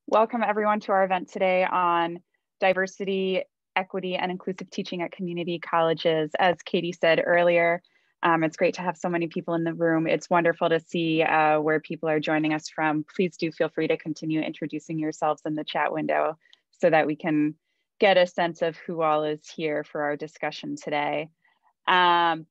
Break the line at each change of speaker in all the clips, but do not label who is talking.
Welcome everyone to our event today on diversity, equity, and inclusive teaching at community colleges. As Katie said earlier, it's great to have so many people in the room. It's wonderful to see where people are joining us from. Please do feel free to continue introducing yourselves in the chat window so that we can get a sense of who all is here for our discussion today.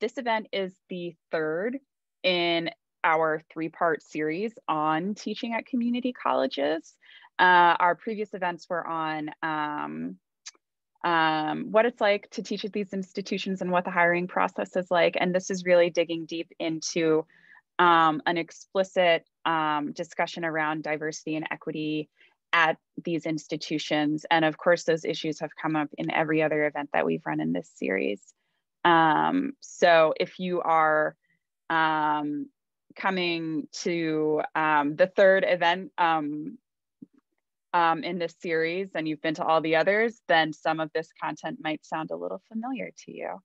This event is the third in our three-part series on teaching at community colleges. Our previous events were on what it's like to teach at these institutions and what the hiring process is like. And this is really digging deep into an explicit discussion around diversity and equity at these institutions. And of course, those issues have come up in every other event that we've run in this series. So if you are coming to the third event in this series and you've been to all the others, then some of this content might sound a little familiar to you.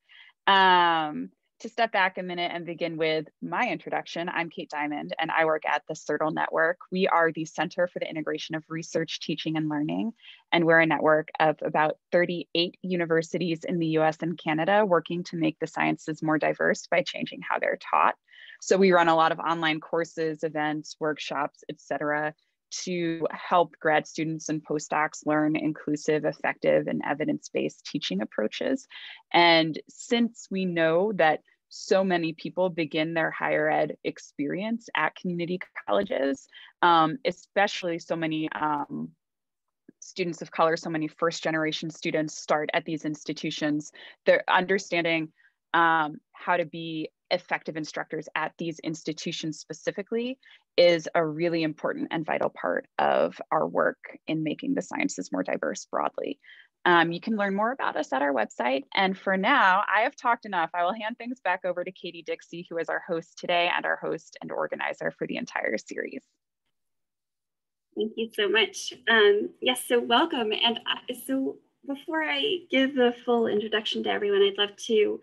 To step back a minute and begin with my introduction, I'm Kate Diamond and I work at the CIRTL network. We are the Center for the Integration of Research, Teaching, and Learning, and we're a network of about 38 universities in the US and Canada working to make the sciences more diverse by changing how they're taught. So we run a lot of online courses, events, workshops, etc., to help grad students and postdocs learn inclusive, effective, and evidence-based teaching approaches. And since we know that so many people begin their higher ed experience at community colleges, especially so many students of color, so many first-generation students start at these institutions, they're understanding how to be effective instructors at these institutions specifically is a really important and vital part of our work in making the sciences more diverse broadly. You can learn more about us at our website. And for now, I have talked enough. I will hand things back over to Katie Dixie, who is our host today and our host and organizer for the entire series.
Thank you so much. Yes, so welcome. And so before I give the full introduction to everyone, I'd love to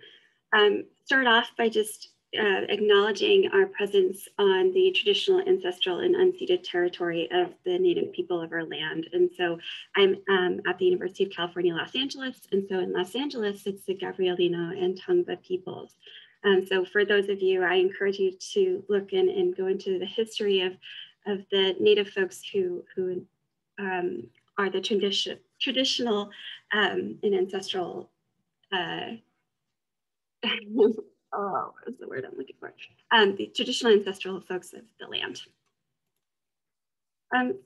start off by just acknowledging our presence on the traditional, ancestral, and unceded territory of the Native people of our land. And so I'm at the University of California, Los Angeles. And so in Los Angeles, it's the Gabrielino and Tongva peoples. So for those of you, I encourage you to look in and go into the history of the Native folks who are the traditional and ancestral oh, what is the word I'm looking for? The traditional ancestral folks of the land.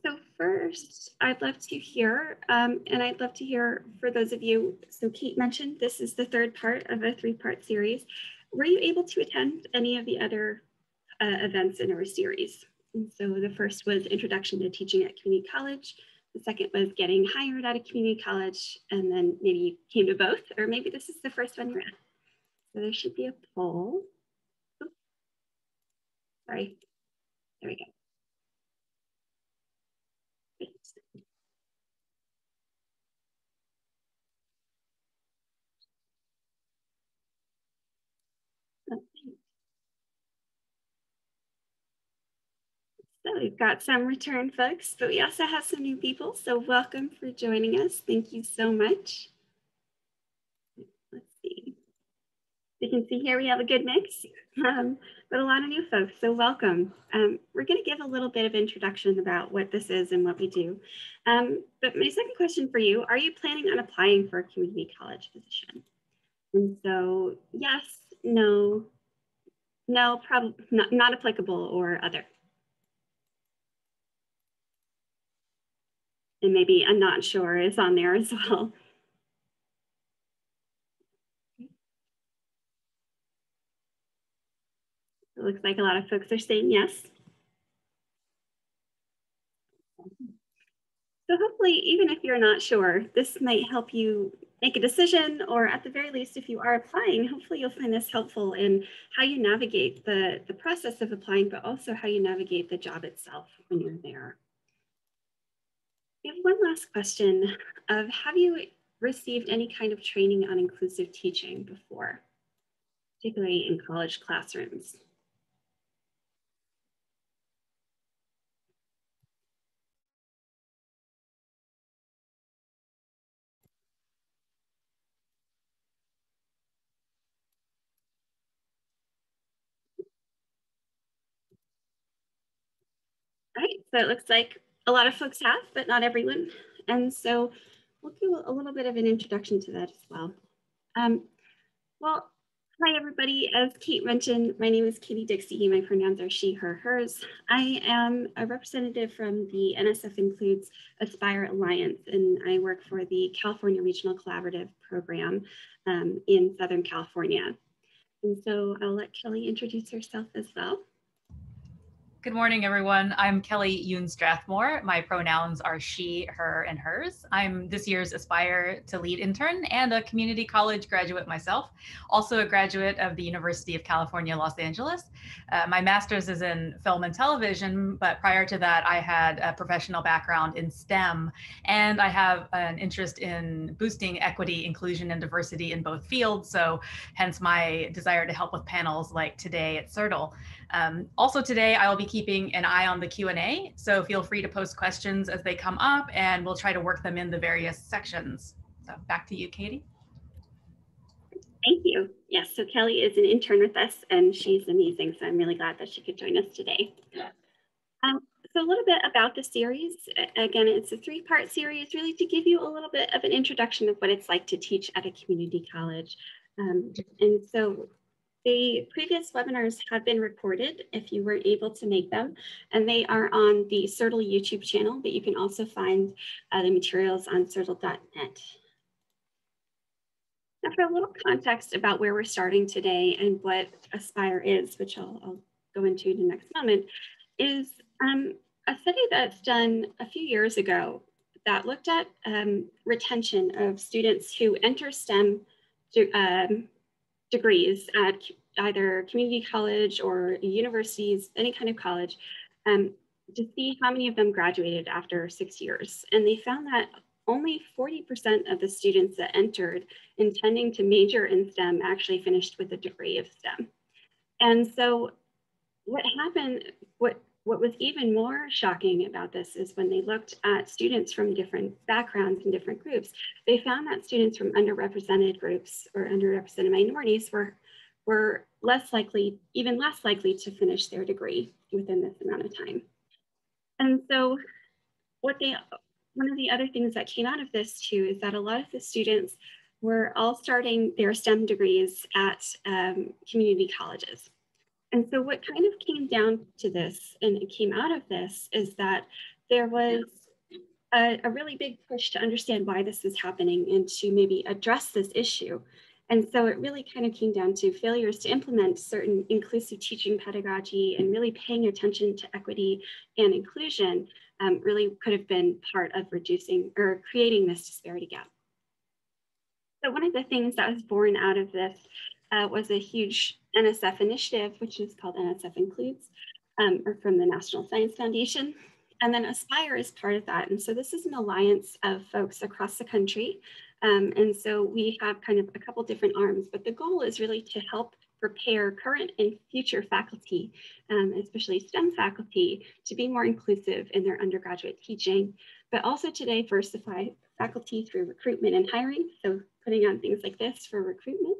So first, I'd love to hear, and I'd love to hear for those of you, so Kate mentioned this is the third part of a three-part series. Were you able to attend any of the other events in our series? And so the first was Introduction to Teaching at Community College. The second was Getting Hired at a Community College. And then maybe you came to both, or maybe this is the first one you're at. So there should be a poll. Oops. Sorry, there we go. Great. Okay. So we've got some return folks, but we also have some new people. So welcome for joining us. Thank you so much. Let's see. You can see here we have a good mix, but a lot of new folks, so welcome. We're going to give a little bit of introduction about what this is and what we do. But my second question for you, are you planning on applying for a community college position? And so yes, no, probably not applicable or other. And maybe I'm not sure is on there as well. It looks like a lot of folks are saying yes. So hopefully, even if you're not sure, this might help you make a decision, or at the very least, if you are applying, hopefully you'll find this helpful in how you navigate the process of applying, but also how you navigate the job itself when you're there. We have one last question of, have you received any kind of training on inclusive teaching before, particularly in college classrooms? So it looks like a lot of folks have, but not everyone. And so we'll do a little bit of an introduction to that as well. Well, hi everybody. As Kate mentioned, my name is Katie Dixie. My pronouns are she, her, hers. I am a representative from the NSF Includes Aspire Alliance, and I work for the California Regional Collaborative Program in Southern California. And so I'll let Kelly introduce herself as well.
Good morning, everyone. I'm Kelly Yoon Strathmore. My pronouns are she, her, and hers. I'm this year's Aspire to Lead intern and a community college graduate myself, also a graduate of the University of California, Los Angeles. My master's is in film and television, but prior to that, I had a professional background in STEM, and I have an interest in boosting equity, inclusion, and diversity in both fields, so hence my desire to help with panels like today at CIRTL. Also today, I will be keeping an eye on the Q&A, so feel free to post questions as they come up, and we'll try to work them in the various sections. So back to you, Katie.
Thank you. Yes, so Kelly is an intern with us, and she's amazing, so I'm really glad that she could join us today. So a little bit about the series. Again, it's a three-part series, really to give you a little bit of an introduction of what it's like to teach at a community college. And so the previous webinars have been recorded if you weren't able to make them, and they are on the CIRTL YouTube channel, but you can also find the materials on CIRTL.net. Now for a little context about where we're starting today and what Aspire is, which I'll go into in the next moment, is a study that's done a few years ago that looked at retention of students who enter STEM degrees at either community college or universities, any kind of college, to see how many of them graduated after 6 years. And they found that only 40% of the students that entered intending to major in STEM actually finished with a degree of STEM. And so what happened, what was even more shocking about this is when they looked at students from different backgrounds and different groups, they found that students from underrepresented groups or underrepresented minorities were less likely, even less likely to finish their degree within this amount of time. And so one of the other things that came out of this too is that a lot of the students were all starting their STEM degrees at community colleges. And so what kind of came down to this and it came out of this is that there was a really big push to understand why this is happening and to maybe address this issue. And so it really kind of came down to failures to implement certain inclusive teaching pedagogy and really paying attention to equity and inclusion really could have been part of reducing or creating this disparity gap. So one of the things that was born out of this was a huge NSF initiative, which is called NSF Includes, or from the National Science Foundation. And then Aspire is part of that. And so this is an alliance of folks across the country. And so we have kind of a couple different arms, but the goal is really to help prepare current and future faculty, especially STEM faculty, to be more inclusive in their undergraduate teaching, but also to diversify faculty through recruitment and hiring. So putting on things like this for recruitment,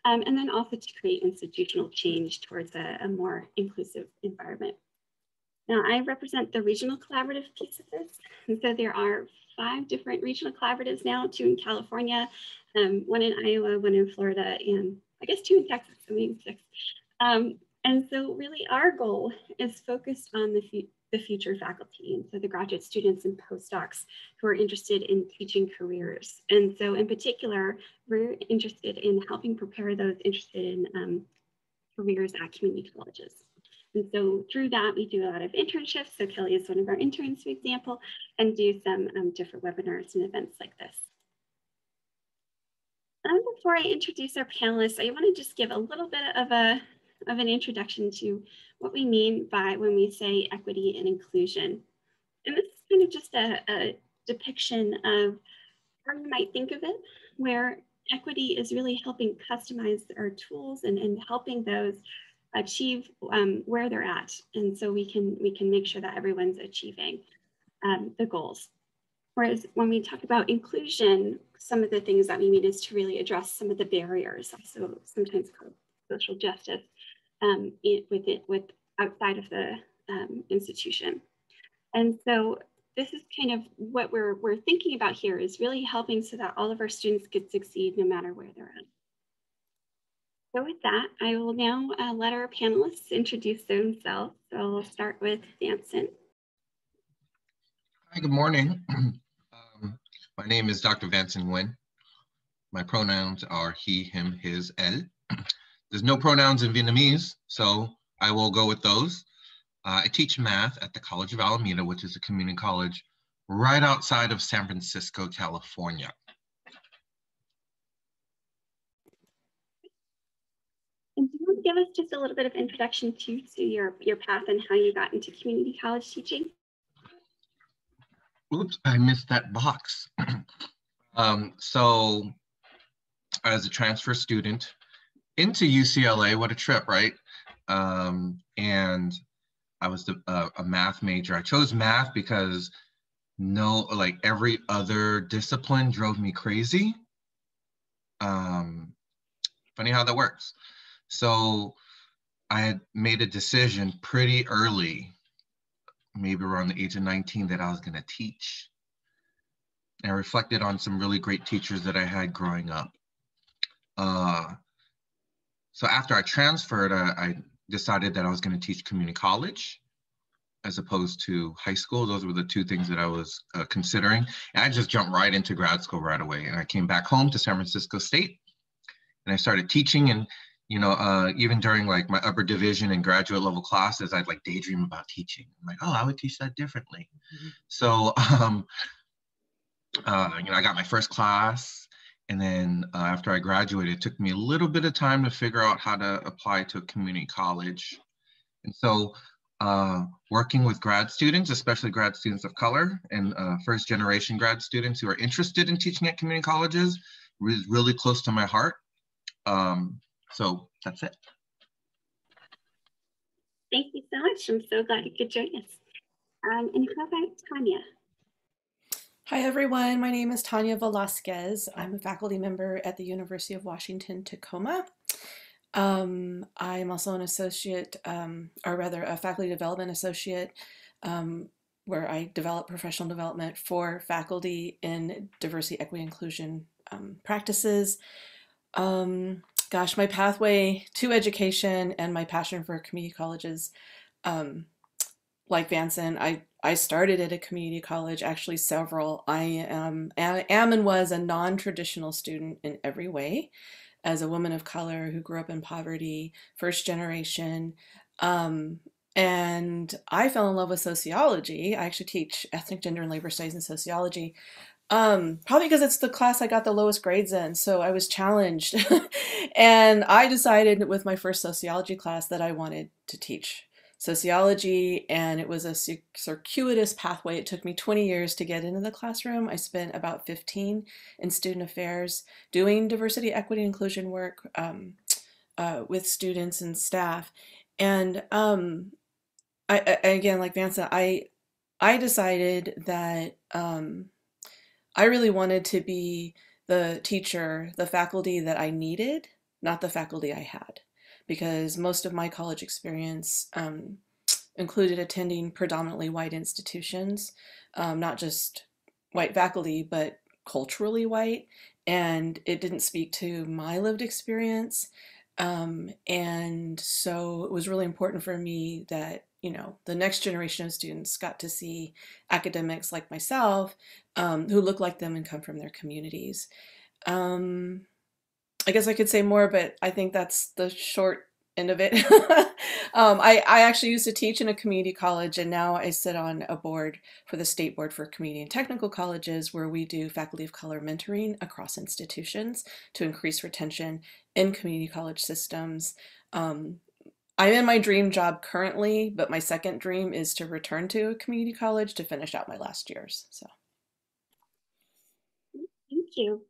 and then also to create institutional change towards a more inclusive environment. Now, I represent the regional collaborative piece of this. And so there are 5 different regional collaboratives now, 2 in California, 1 in Iowa, 1 in Florida, and I guess 2 in Texas, so maybe 6. And so really our goal is focused on the future faculty. And so the graduate students and postdocs who are interested in teaching careers. And so in particular, we're interested in helping prepare those interested in careers at community colleges. And so through that, we do a lot of internships. So Kelly is one of our interns, for example, and do some different webinars and events like this. Before I introduce our panelists, I want to just give a little bit of an introduction to what we mean by when we say equity and inclusion. And this is kind of just a depiction of how you might think of it, where equity is really helping customize our tools and helping those achieve where they're at. And so we can make sure that everyone's achieving the goals. Whereas when we talk about inclusion, some of the things that we mean is to really address some of the barriers, also sometimes called social justice, with outside of the institution. And so this is kind of what we're thinking about here, is really helping so that all of our students could succeed no matter where they're at. So with that, I will now let our panelists introduce themselves. So we'll start with Vincent.
Hi, good morning. My name is Dr. Vincent Nguyen. My pronouns are he, him, his, elle. There's no pronouns in Vietnamese, so I will go with those. I teach math at the College of Alameda, which is a community college right outside of San Francisco, California.
And do you want to give us just a little bit of introduction to your path and how you got into community college teaching?
Oops, I missed that box. So as a transfer student into UCLA, what a trip, right? And I was a math major. I chose math because like every other discipline drove me crazy. Funny how that works. So I had made a decision pretty early, maybe around the age of 19, that I was going to teach. And I reflected on some really great teachers that I had growing up. So after I transferred, I decided that I was going to teach community college as opposed to high school. Those were the two things that I was considering. And I just jumped right into grad school right away. And I came back home to San Francisco State and I started teaching. And, you know, even during like my upper division and graduate level classes, I'd like daydream about teaching. I'm like, oh, I would teach that differently. Mm-hmm. So, you know, I got my first class. And then after I graduated, it took me a little bit of time to figure out how to apply to a community college. And so working with grad students, especially grad students of color and first generation grad students who are interested in teaching at community colleges, was really close to my heart. So that's it.
Thank you so much. I'm so glad you could join us. And how about Tanya?
Hi everyone, my name is Tanya Velasquez. I'm a faculty member at the University of Washington, Tacoma. I'm also an associate, or rather a faculty development associate, where I develop professional development for faculty in diversity, equity, inclusion practices. Gosh, my pathway to education and my passion for community colleges, like Vincent, I started at a community college, actually several. I am and was a non-traditional student in every way, as a woman of color who grew up in poverty, first generation. And I fell in love with sociology. I actually teach ethnic, gender, and labor studies and sociology. Probably because it's the class I got the lowest grades in, so I was challenged. And I decided with my first sociology class that I wanted to teach sociology, and it was a circuitous pathway. It took me 20 years to get into the classroom. I spent about 15 in student affairs doing diversity, equity, inclusion work with students and staff. And I again, like Vincent, I decided that I really wanted to be the teacher, the faculty that I needed, not the faculty I had. Because most of my college experience included attending predominantly white institutions, not just white faculty, but culturally white, and it didn't speak to my lived experience. And so it was really important for me that, you know, the next generation of students got to see academics like myself who look like them and come from their communities. I guess I could say more, but I think that's the short end of it. I actually used to teach in a community college, and now I sit on a board for the State Board for Community and Technical Colleges, where we do faculty of color mentoring across institutions to increase retention in community college systems. I'm in my dream job currently, but my second dream is to return to a community college to finish out my last years. So,
thank you.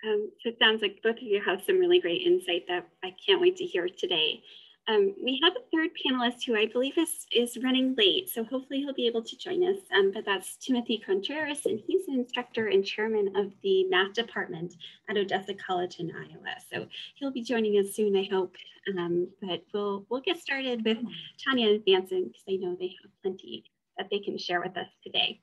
So it sounds like both of you have some really great insight that I can't wait to hear today. We have a third panelist who I believe is running late, so hopefully he'll be able to join us, but that's Timothy Contreras, and he's an instructor and chairman of the math department at Odessa College in Iowa. So he'll be joining us soon, I hope, but we'll get started with Tanya and Vincent, because I know they have plenty that they can share with us today.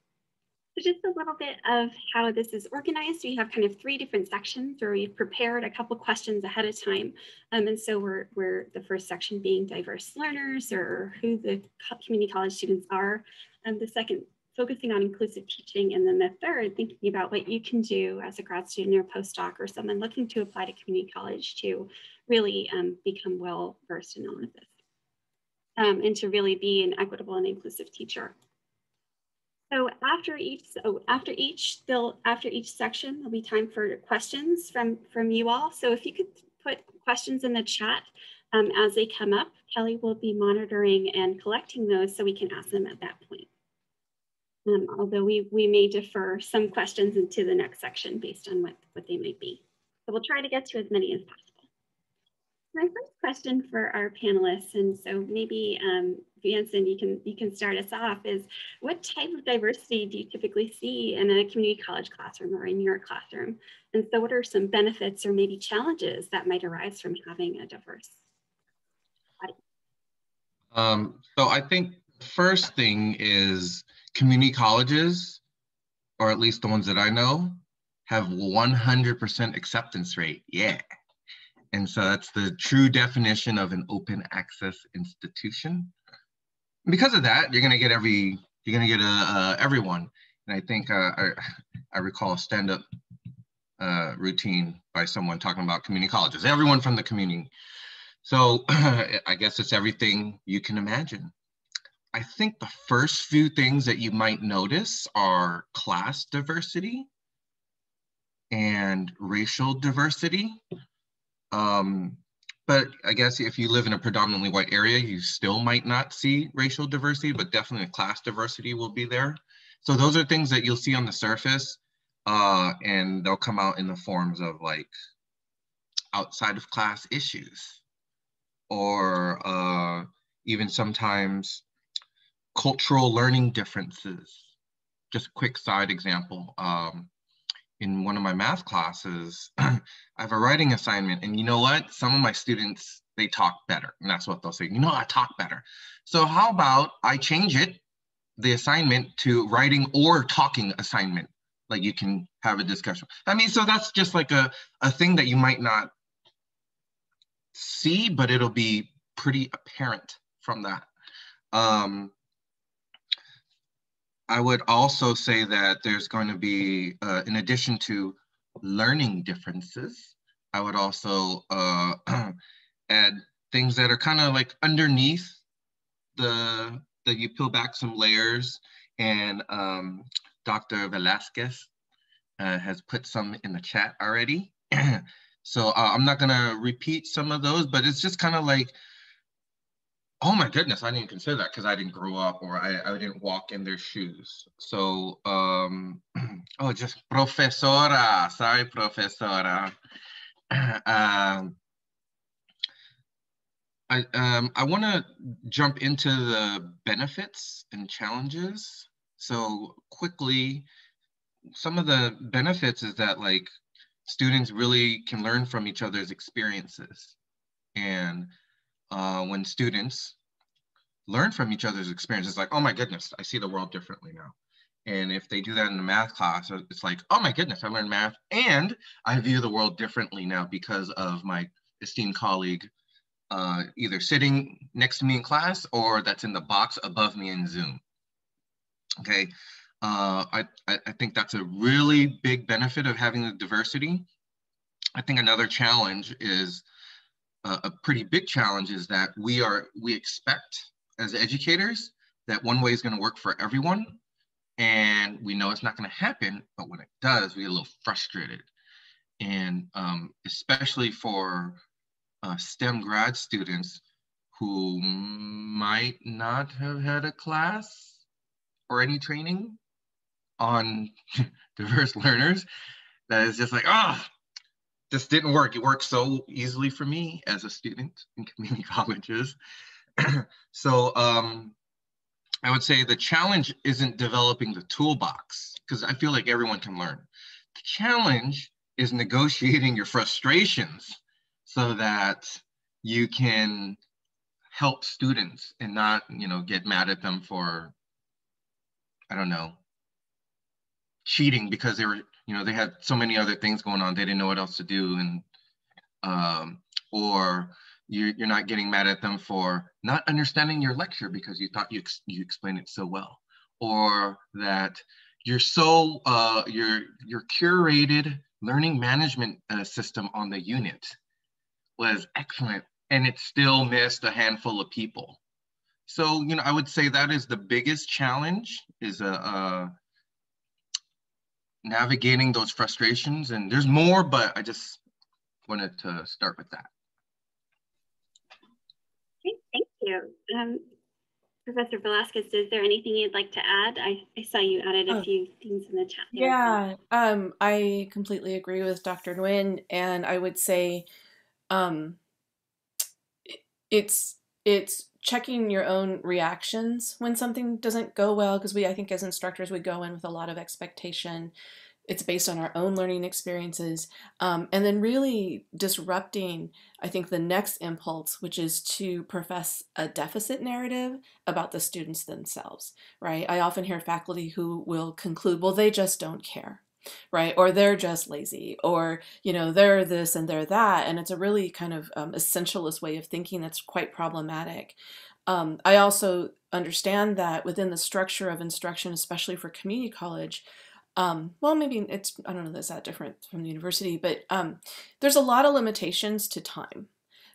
So just a little bit of how this is organized. We have kind of 3 different sections where we've prepared a couple questions ahead of time. And so we're the first section being diverse learners, or who the community college students are. And the second, focusing on inclusive teaching. And then the third, thinking about what you can do as a grad student or postdoc or someone looking to apply to community college to really become well versed in all of this. And to really be an equitable and inclusive teacher. So after each section, there'll be time for questions from you all. So if you could put questions in the chat as they come up, Kelly will be monitoring and collecting those so we can ask them at that point. Although we may defer some questions into the next section based on what they might be. So we'll try to get to as many as possible. My first question for our panelists, and so maybe Vincent, you can start us off, is what type of diversity do you typically see in a community college classroom or in your classroom? And so what are some benefits or maybe challenges that might arise from having a diverse audience?
So I think the first thing is community colleges, or at least the ones that I know, have 100% acceptance rate. Yeah. And so that's the true definition of an open access institution. Because of that, you're gonna get everyone. And I think I recall a stand-up routine by someone talking about community colleges, everyone from the community. So I guess it's everything you can imagine. I think the first few things that you might notice are class diversity and racial diversity. But I guess if you live in a predominantly white area, you still might not see racial diversity, but definitely class diversity will be there. So those are things that you'll see on the surface, and they'll come out in the forms of like outside of class issues, or even sometimes cultural learning differences. Just a quick side example. In one of my math classes, I have a writing assignment, and you know what? Some of my students, they talk better, and that's what they'll say. You know, I talk better. So how about I change it, the assignment, to writing or talking assignment? Like you can have a discussion. I mean, so that's just like a thing that you might not see, but it'll be pretty apparent from that. I would also say that there's going to be, in addition to learning differences, I would also add things that are kind of like underneath that you peel back some layers, and Dr. Velasquez has put some in the chat already. So I'm not gonna repeat some of those, but it's just kind of like, oh my goodness, I didn't consider that because I didn't grow up, or I didn't walk in their shoes. So, oh, just profesora, sorry, profesora. I want to jump into the benefits and challenges. So quickly, some of the benefits is that like students really can learn from each other's experiences. And when students learn from each other's experiences, like, oh my goodness, I see the world differently now. And if they do that in a math class, it's like, oh my goodness, I learned math and I view the world differently now because of my esteemed colleague either sitting next to me in class or that's in the box above me in Zoom. Okay, I think that's a really big benefit of having the diversity. I think another challenge is, a pretty big challenge is that we expect as educators that one way is going to work for everyone, and we know it's not going to happen, but when it does, we get a little frustrated. And especially for STEM grad students who might not have had a class or any training on diverse learners, that is just like, oh, this didn't work. It worked so easily for me as a student in community colleges. So I would say the challenge isn't developing the toolbox, because I feel like everyone can learn. The challenge is negotiating your frustrations so that you can help students and not, get mad at them for I don't know, cheating because they were, you know, they had so many other things going on, they didn't know what else to do, and or you're not getting mad at them for not understanding your lecture because you thought you explained it so well, or that you're so your curated learning management system on the unit was excellent and it still missed a handful of people. So, you know, I would say that is the biggest challenge, is navigating those frustrations. And there's more, but I just wanted to start with that.
Okay, thank you. Professor Velasquez, is there anything you'd like to add? I saw you added a few things in the chat there.
Yeah, I completely agree with Dr. Nguyen, and I would say it's checking your own reactions when something doesn't go well, because I think as instructors, we go in with a lot of expectation. It's based on our own learning experiences, and then really disrupting, I think, the next impulse, which is to profess a deficit narrative about the students themselves, right? I often hear faculty who will conclude, well, they just don't care, right? Or they're just lazy, or, you know, they're this and they're that. And it's a really kind of essentialist way of thinking that's quite problematic. I also understand that within the structure of instruction, especially for community college, well, maybe it's, I don't know, that's that different from the university, but there's a lot of limitations to time,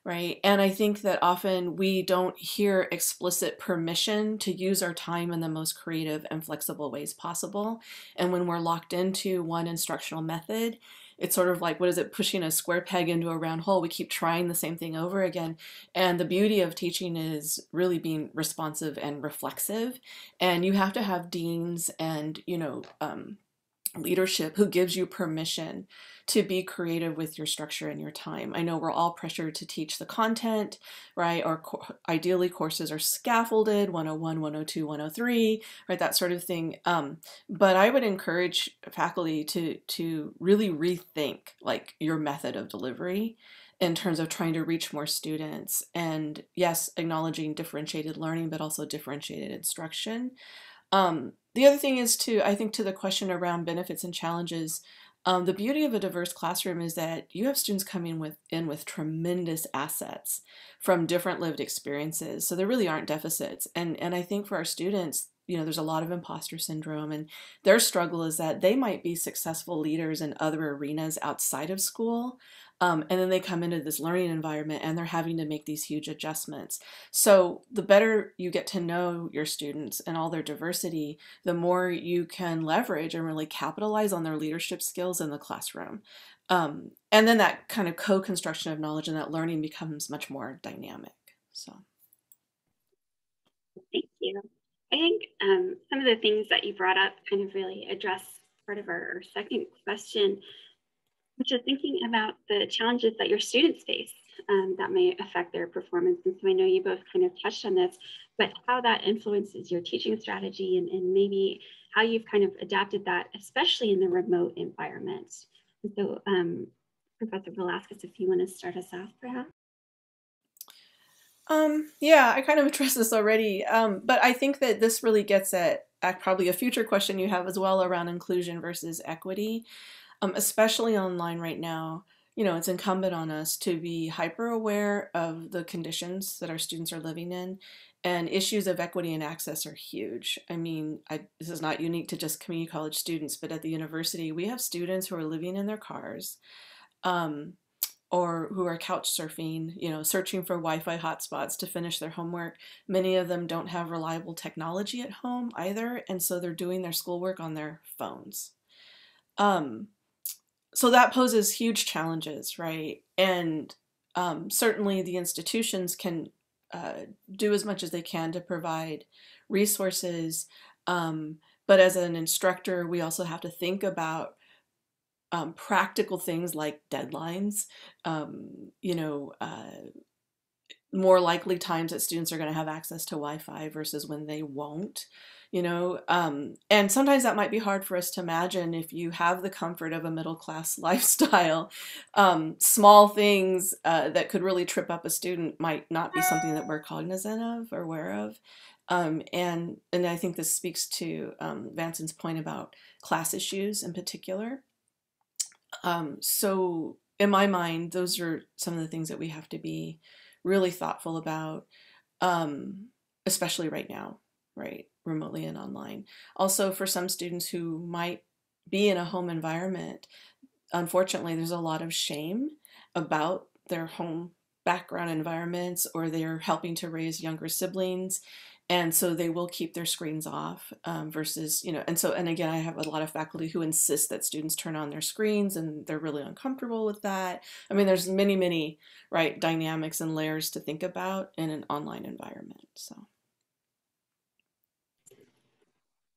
right? And I think that often we don't hear explicit permission to use our time in the most creative and flexible ways possible. And when we're locked into one instructional method, it's sort of like, what is it, pushing a square peg into a round hole? We keep trying the same thing over again. And the beauty of teaching is really being responsive and reflexive. And you have to have deans and, you know, leadership who gives you permission to be creative with your structure and your time. I know we're all pressured to teach the content, right? Or ideally courses are scaffolded, 101, 102, 103, right? That sort of thing. But I would encourage faculty to really rethink like your method of delivery in terms of trying to reach more students. And yes, acknowledging differentiated learning, but also differentiated instruction. The other thing is I think to the question around benefits and challenges, the beauty of a diverse classroom is that you have students coming in with tremendous assets from different lived experiences. So there really aren't deficits. And I think for our students, you know, there's a lot of imposter syndrome, and their struggle is that they might be successful leaders in other arenas outside of school. And then they come into this learning environment and they're having to make these huge adjustments. So the better you get to know your students and all their diversity, the more you can leverage and really capitalize on their leadership skills in the classroom. And then that kind of co-construction of knowledge and that learning becomes much more dynamic. So.
Thank you. I think some of the things that you brought up kind of really address part of our second question, which is thinking about the challenges that your students face that may affect their performance. And so I know you both kind of touched on this, but how that influences your teaching strategy and maybe how you've kind of adapted that, especially in the remote environment. And so Professor Velasquez, if you want to start us off, perhaps.
Yeah, I kind of addressed this already, but I think that this really gets at probably a future question you have as well around inclusion versus equity. Especially online right now, you know, it's incumbent on us to be hyper aware of the conditions that our students are living in, and issues of equity and access are huge. I mean, this is not unique to just community college students, but at the university, we have students who are living in their cars, or who are couch surfing, you know, searching for Wi-Fi hotspots to finish their homework. Many of them don't have reliable technology at home either, and so they're doing their schoolwork on their phones. So that poses huge challenges, right? And certainly the institutions can do as much as they can to provide resources. But as an instructor, we also have to think about practical things like deadlines, you know, more likely times that students are going to have access to Wi-Fi versus when they won't, you know, and sometimes that might be hard for us to imagine if you have the comfort of a middle-class lifestyle. Small things that could really trip up a student might not be something that we're cognizant of or aware of. And I think this speaks to Vanson's point about class issues in particular. So in my mind, those are some of the things that we have to be really thoughtful about, especially right now, right, remotely and online. Also, for some students who might be in a home environment, unfortunately, there's a lot of shame about their home background environments, or they're helping to raise younger siblings. And so they will keep their screens off versus, and again, I have a lot of faculty who insist that students turn on their screens, and they're really uncomfortable with that. I mean, there's many, right, dynamics and layers to think about in an online environment, so.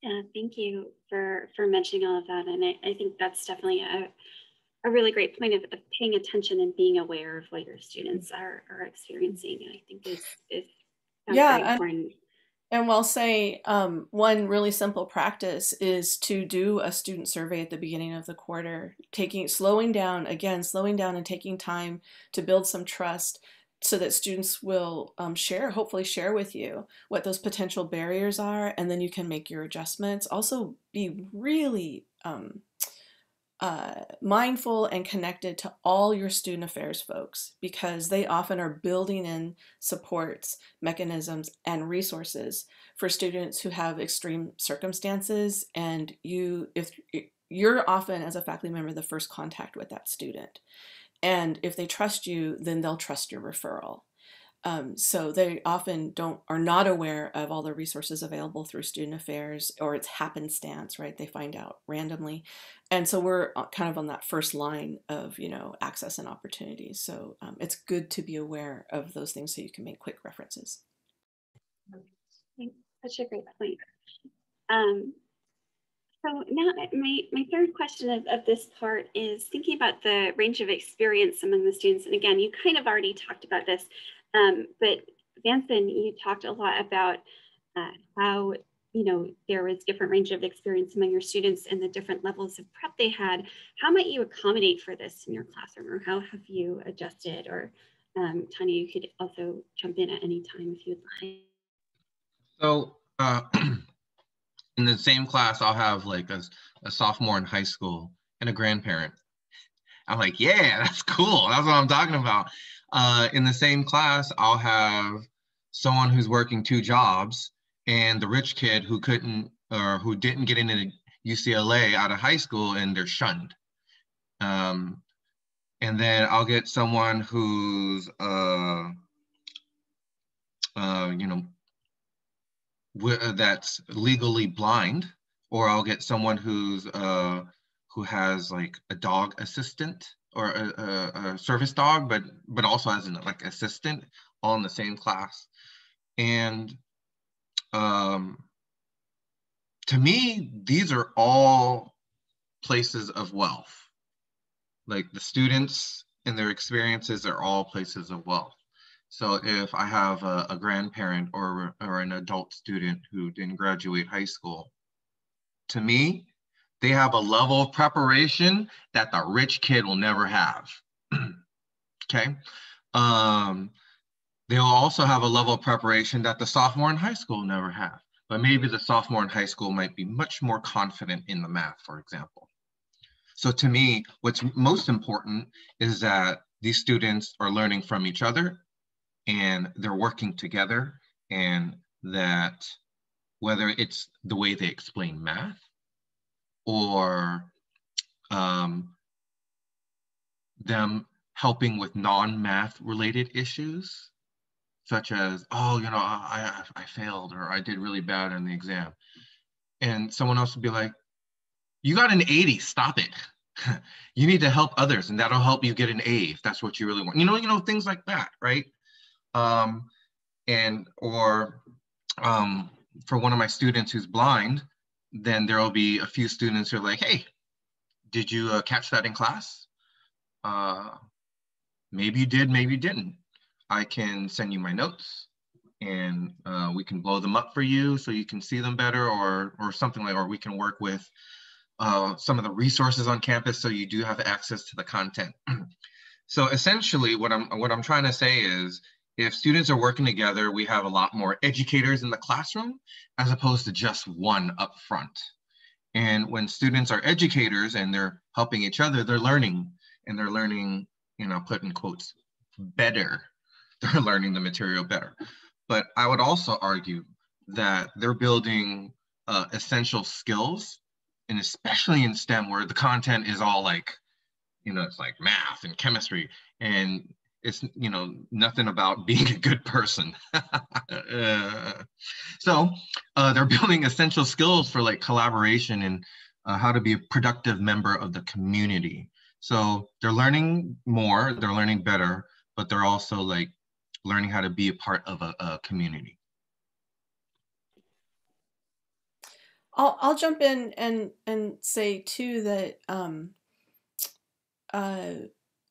Yeah, thank you for mentioning all of that. And I think that's definitely a really great point of paying attention and being aware of what your students are experiencing. I think is very important.
And we'll say one really simple practice is to do a student survey at the beginning of the quarter, slowing down and taking time to build some trust, so that students will hopefully share with you what those potential barriers are, and then you can make your adjustments. Also be really mindful and connected to all your student affairs folks, because they often are building in supports, mechanisms, and resources for students who have extreme circumstances. And if you're often, as a faculty member, the first contact with that student. And if they trust you, then they'll trust your referral. So they often are not aware of all the resources available through student affairs, or it's happenstance, right? They find out randomly. And so we're kind of on that first line of, access and opportunities. So it's good to be aware of those things so you can make quick references.
Such a great point. So now my third question of this part is thinking about the range of experience among the students. And again, you kind of already talked about this, but Vanson, you talked a lot about how, there was different range of experience among your students and the different levels of prep they had. How might you accommodate for this in your classroom, or how have you adjusted? Or Tanya, you could also jump in at any time if you'd like.
So in the same class, I'll have like a sophomore in high school and a grandparent. I'm like, yeah, that's cool. That's what I'm talking about. In the same class, I'll have someone who's working 2 jobs, and the rich kid who didn't get into UCLA out of high school, and they're shunned. And then I'll get someone who's, that's legally blind, or I'll get someone who has like a dog assistant, or a service dog, but also has an assistant, all in the same class. And to me, these are all places of wealth. Like the students and their experiences are all places of wealth. So if I have a grandparent or an adult student who didn't graduate high school, to me, they have a level of preparation that the rich kid will never have. Okay. They'll also have a level of preparation that the sophomore in high school will never have. But maybe the sophomore in high school might be much more confident in the math, for example. So to me, what's most important is that these students are learning from each other, and they're working together, and that whether it's the way they explain math, or them helping with non-math related issues, such as, oh, I failed, or I did really bad on the exam. And someone else would be like, you got an 80, stop it. You need to help others, and that'll help you get an A if that's what you really want. Things like that, right? For one of my students who's blind, then there'll be a few students who are like, hey, did you catch that in class? Maybe you did, maybe you didn't. I can send you my notes, and we can blow them up for you so you can see them better, or something like, or we can work with some of the resources on campus so you do have access to the content. So essentially what I'm trying to say is, if students are working together, we have a lot more educators in the classroom as opposed to just one up front. And when students are educators and they're helping each other, they're learning, and they're learning, you know, put in quotes, better. They're learning the material better. But I would also argue that they're building essential skills, and especially in STEM where the content is all like, you know, it's like math and chemistry, and it's, you know, nothing about being a good person. So they're building essential skills for like collaboration and how to be a productive member of the community. So they're learning more, they're learning better, but they're also like learning how to be a part of a community.
I'll jump in and say too that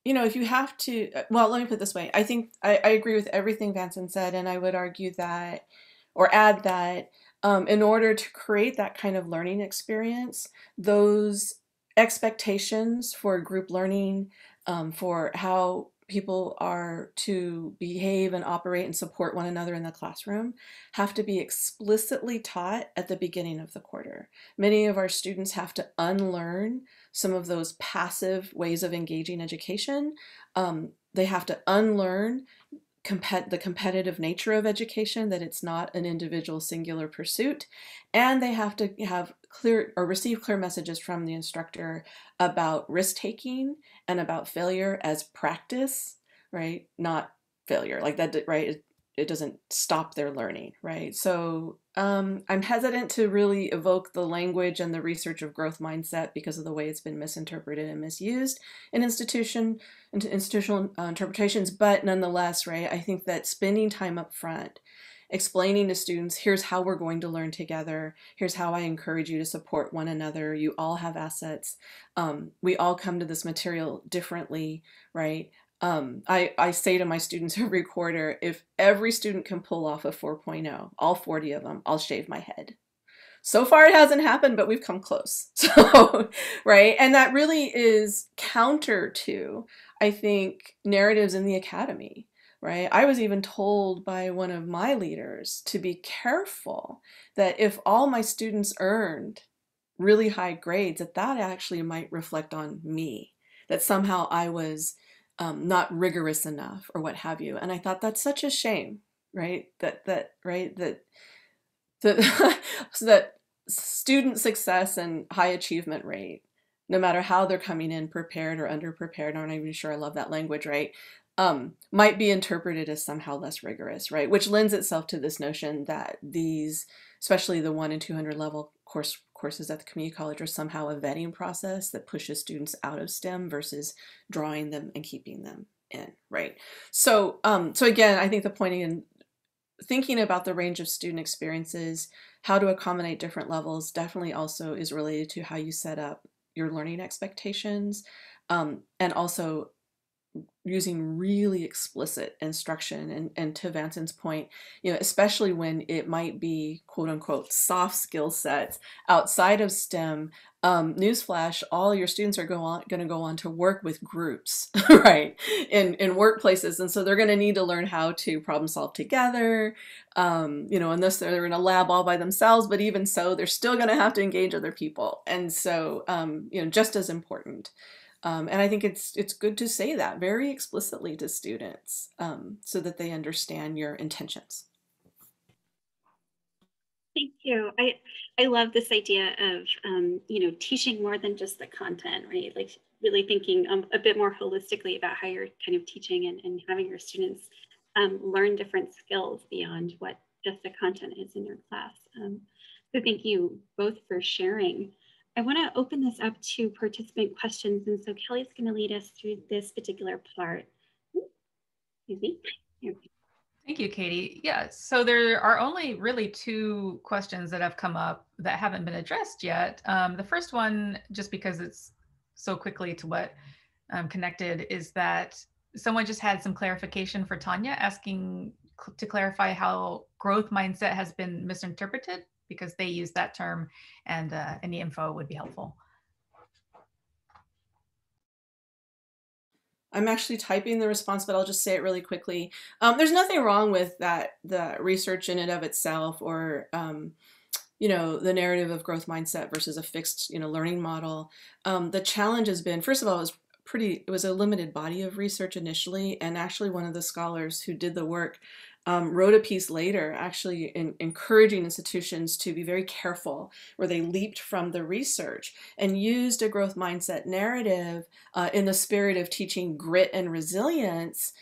you know, if you have to, well, let me put it this way. I think I agree with everything Vanson said, and I would argue that, or add that, in order to create that kind of learning experience, those expectations for group learning, for how people are to behave and operate and support one another in the classroom, have to be explicitly taught at the beginning of the quarter. Many of our students have to unlearn some of those passive ways of engaging education. They have to unlearn the competitive nature of education, that it's not an individual singular pursuit, and they have to have clear or receive clear messages from the instructor about risk-taking and about failure as practice, right? Not failure, like that, right? It doesn't stop their learning, right? So I'm hesitant to really evoke the language and the research of growth mindset because of the way it's been misinterpreted and misused in institutional interpretations, but nonetheless, right, I think that spending time up front, explaining to students, here's how we're going to learn together, here's how I encourage you to support one another, you all have assets, we all come to this material differently, right? I say to my students every quarter, if every student can pull off a 4.0, all 40 of them, I'll shave my head. So far it hasn't happened, but we've come close. So, right? And that really is counter to, I think, narratives in the academy, right? I was even told by one of my leaders to be careful that if all my students earned really high grades, that actually might reflect on me, that somehow I was not rigorous enough or what have you. And I thought that's such a shame, right? That so that student success and high achievement rate, no matter how they're coming in prepared or underprepared, I'm not even sure I love that language, right? Might be interpreted as somehow less rigorous, right? Which lends itself to this notion that these, especially the 1 and 200 level courses at the community college, are somehow a vetting process that pushes students out of STEM versus drawing them and keeping them in, right? So, so again, I think the point in thinking about the range of student experiences, how to accommodate different levels, definitely also is related to how you set up your learning expectations, and also using really explicit instruction. And to Vanson's point, you know, especially when it might be quote unquote soft skill sets outside of STEM, newsflash, all your students are going to go on to work with groups, right, in workplaces. And so they're going to need to learn how to problem solve together, you know, unless they're in a lab all by themselves, but even so, they're still going to have to engage other people. And so, you know, just as important. And I think it's good to say that very explicitly to students, so that they understand your intentions.
Thank you. I love this idea of you know, teaching more than just the content, right? Like really thinking a bit more holistically about how you're kind of teaching and having your students learn different skills beyond what just the content is in your class. So thank you both for sharing. I want to open this up to participant questions. And so Kelly's going to lead us through this particular part. Excuse me.
Thank you, Katie. Yeah, so there are only really 2 questions that have come up that haven't been addressed yet. The first one, just because it's so quickly to what connected, is that someone just had some clarification for Tanya, asking to clarify how growth mindset has been misinterpreted, because they use that term, and any info would be helpful.
I'm actually typing the response, but I'll just say it really quickly. There's nothing wrong with that, the research in and of itself, or you know, the narrative of growth mindset versus a fixed, you know, learning model. The challenge has been, first of all, it was a limited body of research initially, and actually one of the scholars who did the work wrote a piece later actually encouraging institutions to be very careful, where they leaped from the research and used a growth mindset narrative in the spirit of teaching grit and resilience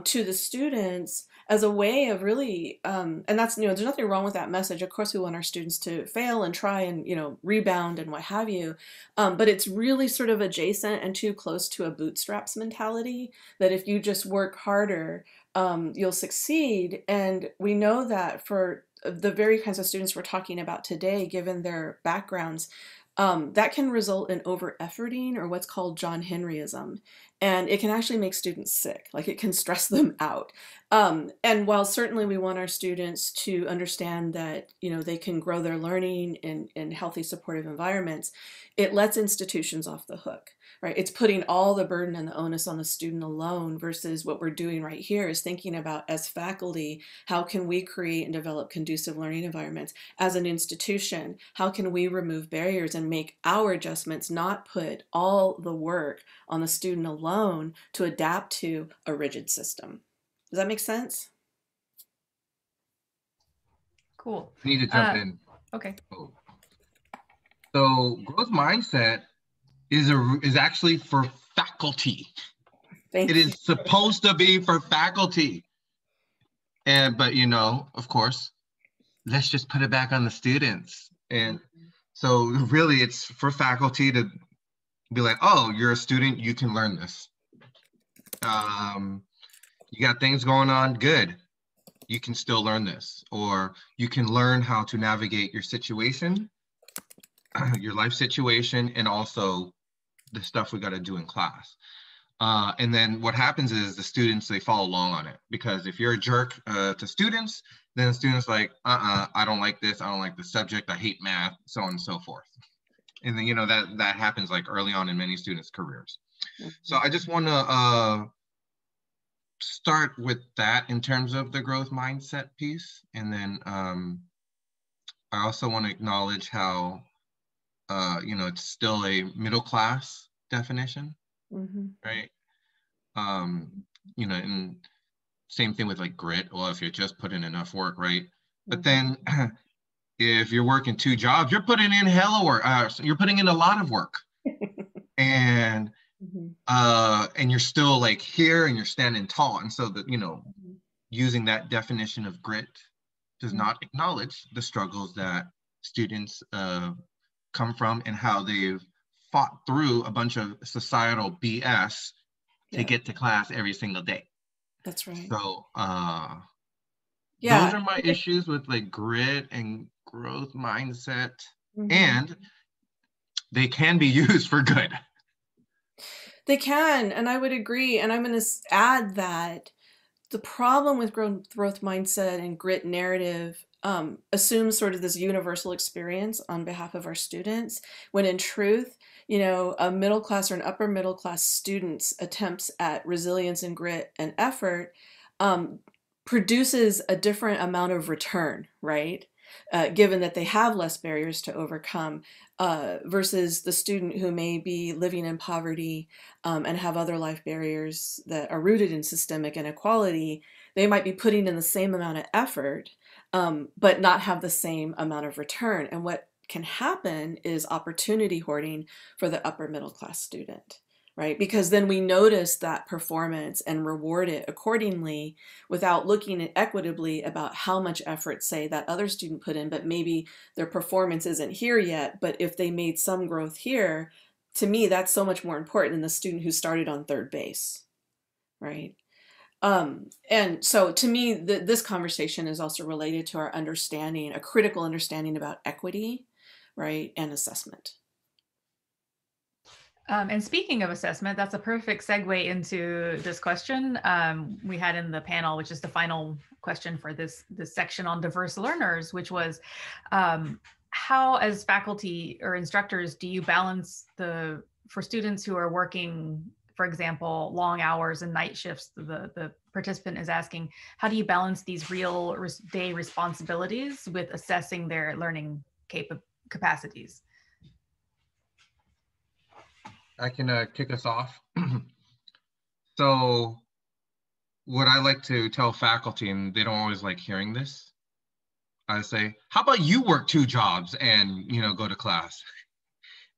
to the students as a way of really, and that's, you know, there's nothing wrong with that message. Of course, we want our students to fail and try and, you know, rebound and what have you. But it's really sort of adjacent and too close to a bootstraps mentality, that if you just work harder, you'll succeed. And we know that for the very kinds of students we're talking about today, given their backgrounds, that can result in over-efforting, or what's called John Henryism. And it can actually make students sick, like it can stress them out. And while certainly we want our students to understand that, you know, they can grow their learning in healthy, supportive environments, it lets institutions off the hook, right? It's putting all the burden and the onus on the student alone, versus what we're doing right here is thinking about, as faculty, how can we create and develop conducive learning environments? As an institution, how can we remove barriers and make our adjustments, not put all the work on the student alone to adapt to a rigid system? Does that make sense?
Cool.
I need to jump in.
Okay.
Oh. So growth mindset is actually for faculty.
Thank
It
you.
is supposed to be for faculty. But you know, of course, let's just put it back on the students. And so really it's for faculty to be like, oh, you're a student, you can learn this. You got things going on, good. You can still learn this, or you can learn how to navigate your situation, your life situation, and also the stuff we got to do in class. And then what happens is the students, they follow along on it, because if you're a jerk to students, then the students like, I don't like this, I don't like the subject, I hate math, so on and so forth. And then, you know, that happens like early on in many students' careers. So I just want to start with that in terms of the growth mindset piece. And then I also want to acknowledge how, you know, it's still a middle class definition, right? You know, and same thing with like grit. Well, if you're just putting enough work, right? But then if you're working 2 jobs, you're putting in hella work. You're putting in a lot of work. And and you're still like here and you're standing tall. And so that, you know, using that definition of grit does not acknowledge the struggles that students come from, and how they've fought through a bunch of societal BS to get to class every single day.
That's right.
So those are my issues with like grit and growth mindset, and they can be used for good.
They can, and I would agree. And I'm going to add that the problem with growth mindset and grit narrative assumes sort of this universal experience on behalf of our students, when in truth, you know, a middle class or an upper middle class student's attempts at resilience and grit and effort produces a different amount of return, right? Given that they have less barriers to overcome, versus the student who may be living in poverty and have other life barriers that are rooted in systemic inequality. They might be putting in the same amount of effort, but not have the same amount of return. And what can happen is opportunity hoarding for the upper middle class student, right? Because then we notice that performance and reward it accordingly, without looking at equitably about how much effort, say, that other student put in, but maybe their performance isn't here yet. But if they made some growth here, to me, that's so much more important than the student who started on third base, right? And so to me, this conversation is also related to our understanding, a critical understanding about equity, right, and assessment.
And speaking of assessment, that's a perfect segue into this question we had in the panel, which is the final question for this section on diverse learners, which was how, as faculty or instructors, do you balance for students who are working for example, long hours and night shifts, the participant is asking, how do you balance these real day responsibilities with assessing their learning capacities?
I can kick us off. So what I like to tell faculty, and they don't always like hearing this, I say, how about you work 2 jobs and, you know, go to class?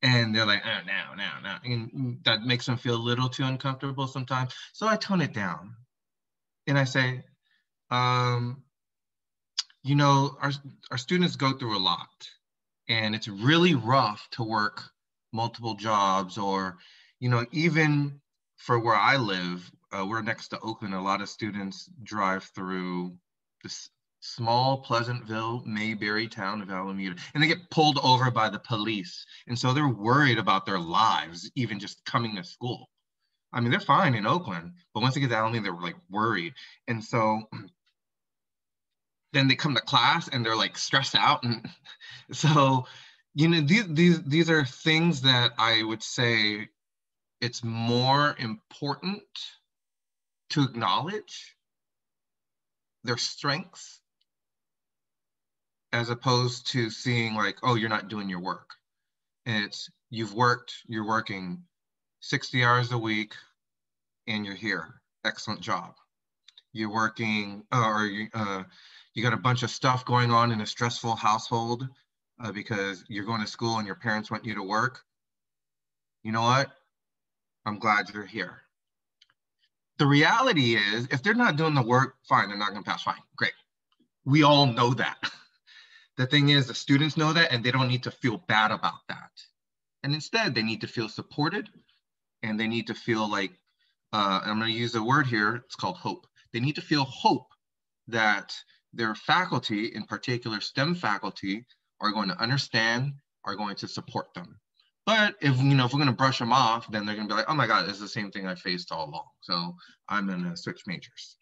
And they're like, oh, no. And that makes them feel a little too uncomfortable sometimes. So I tone it down and I say, you know, our students go through a lot, and it's really rough to work multiple jobs, or, you know, even for where I live, we're next to Oakland. A lot of students drive through this small Pleasantville, Mayberry town of Alameda, and they get pulled over by the police. And so they're worried about their lives, even just coming to school. I mean, they're fine in Oakland, but once they get to Alameda, they're like worried. And so then they come to class and they're like stressed out. And so, you know, these are things that I would say it's more important to acknowledge their strengths as opposed to seeing like, oh, you're not doing your work. And it's, you're working 60 hours a week and you're here. Excellent job. You're working, you got a bunch of stuff going on in a stressful household because you're going to school and your parents want you to work. You know what? I'm glad you're here. The reality is, if they're not doing the work, fine, they're not going to pass. Fine, great. We all know that. The thing is, the students know that, and they don't need to feel bad about that. And instead, they need to feel supported, and they need to feel like, I'm going to use a word here, it's called hope. They need to feel hope that their faculty, in particular STEM faculty, are going to understand, are going to support them. But if we're going to brush them off, then they're going to be like, oh my God, it's the same thing I faced all along. So I'm going to switch majors.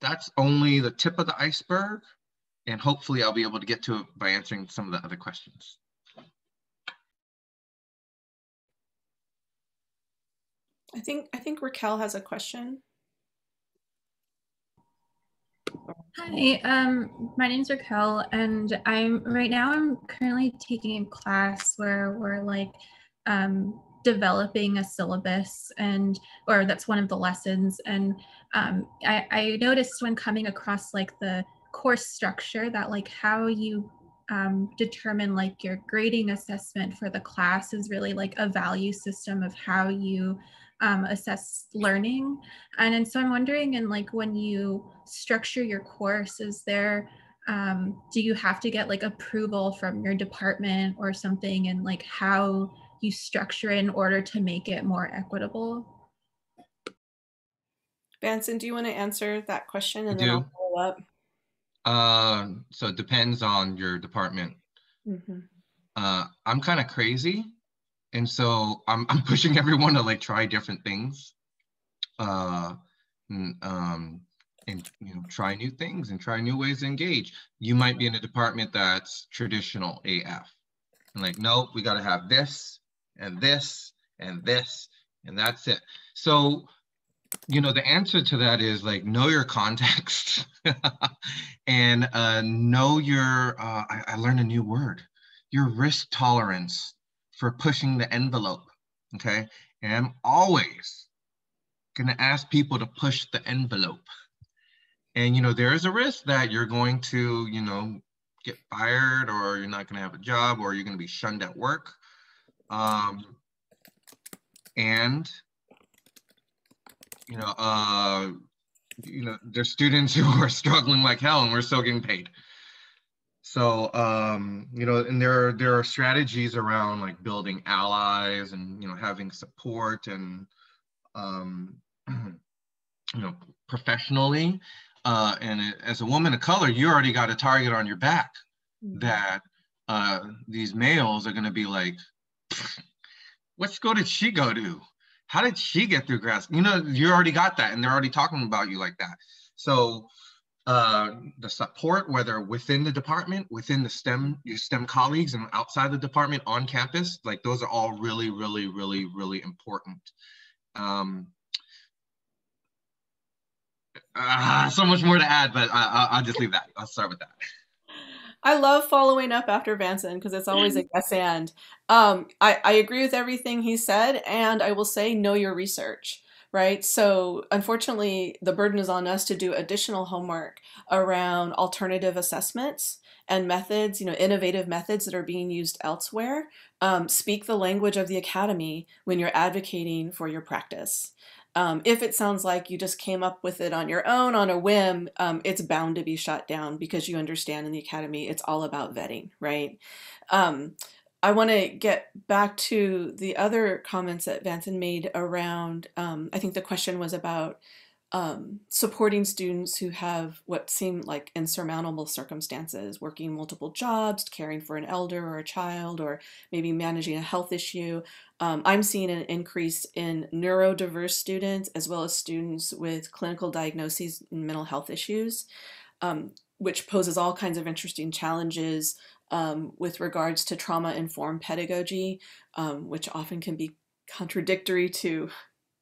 That's only the tip of the iceberg. And hopefully I'll be able to get to it by answering some of the other questions.
I think Raquel has a question.
Hi, my name's Raquel, and I'm currently taking a class where we're like developing a syllabus, or that's one of the lessons. And I noticed when coming across like the course structure that like how you determine like your grading assessment for the class is really like a value system of how you assess learning. And so I'm wondering, and like when you structure your course, is there, do you have to get like approval from your department or something, and like how you structure it in order to make it more equitable?
Benson, do you want to answer that question, and then I'll follow up?
So it depends on your department.
Mm-hmm.
I'm kind of crazy. And so I'm pushing everyone to like try different things, and try new things and try new ways to engage. You might be in a department that's traditional AF, and like, nope, we got to have this and this and this, and that's it. So, the answer to that is like, know your context and know your, I learned a new word, your risk tolerance for pushing the envelope, okay? And I'm always gonna ask people to push the envelope. And, there is a risk that you're going to, get fired, or you're not gonna have a job, or you're gonna be shunned at work. There's students who are struggling like hell and we're still getting paid. So, and there are strategies around like building allies and, having support and, professionally. And as a woman of color, you already got a target on your back that these males are going to be like, what school did she go to? How did she get through grad school? You already got that, and they're already talking about you like that. So the support, whether within the department, within the your STEM colleagues, and outside the department on campus, like those are all really, really, really, really important. So much more to add, but I'll just leave that. I'll start with that.
I love following up after Vanson because it's always a yes and. I agree with everything he said, and I will say know your research, right? So unfortunately, the burden is on us to do additional homework around alternative assessments and methods, innovative methods that are being used elsewhere. Speak the language of the academy when you're advocating for your practice. If it sounds like you just came up with it on your own, on a whim, it's bound to be shut down because you understand in the academy it's all about vetting, right? I want to get back to the other comments that Vanson made around, I think the question was about supporting students who have what seem like insurmountable circumstances, working multiple jobs, caring for an elder or a child, or maybe managing a health issue. I'm seeing an increase in neurodiverse students as well as students with clinical diagnoses and mental health issues, which poses all kinds of interesting challenges with regards to trauma-informed pedagogy, which often can be contradictory to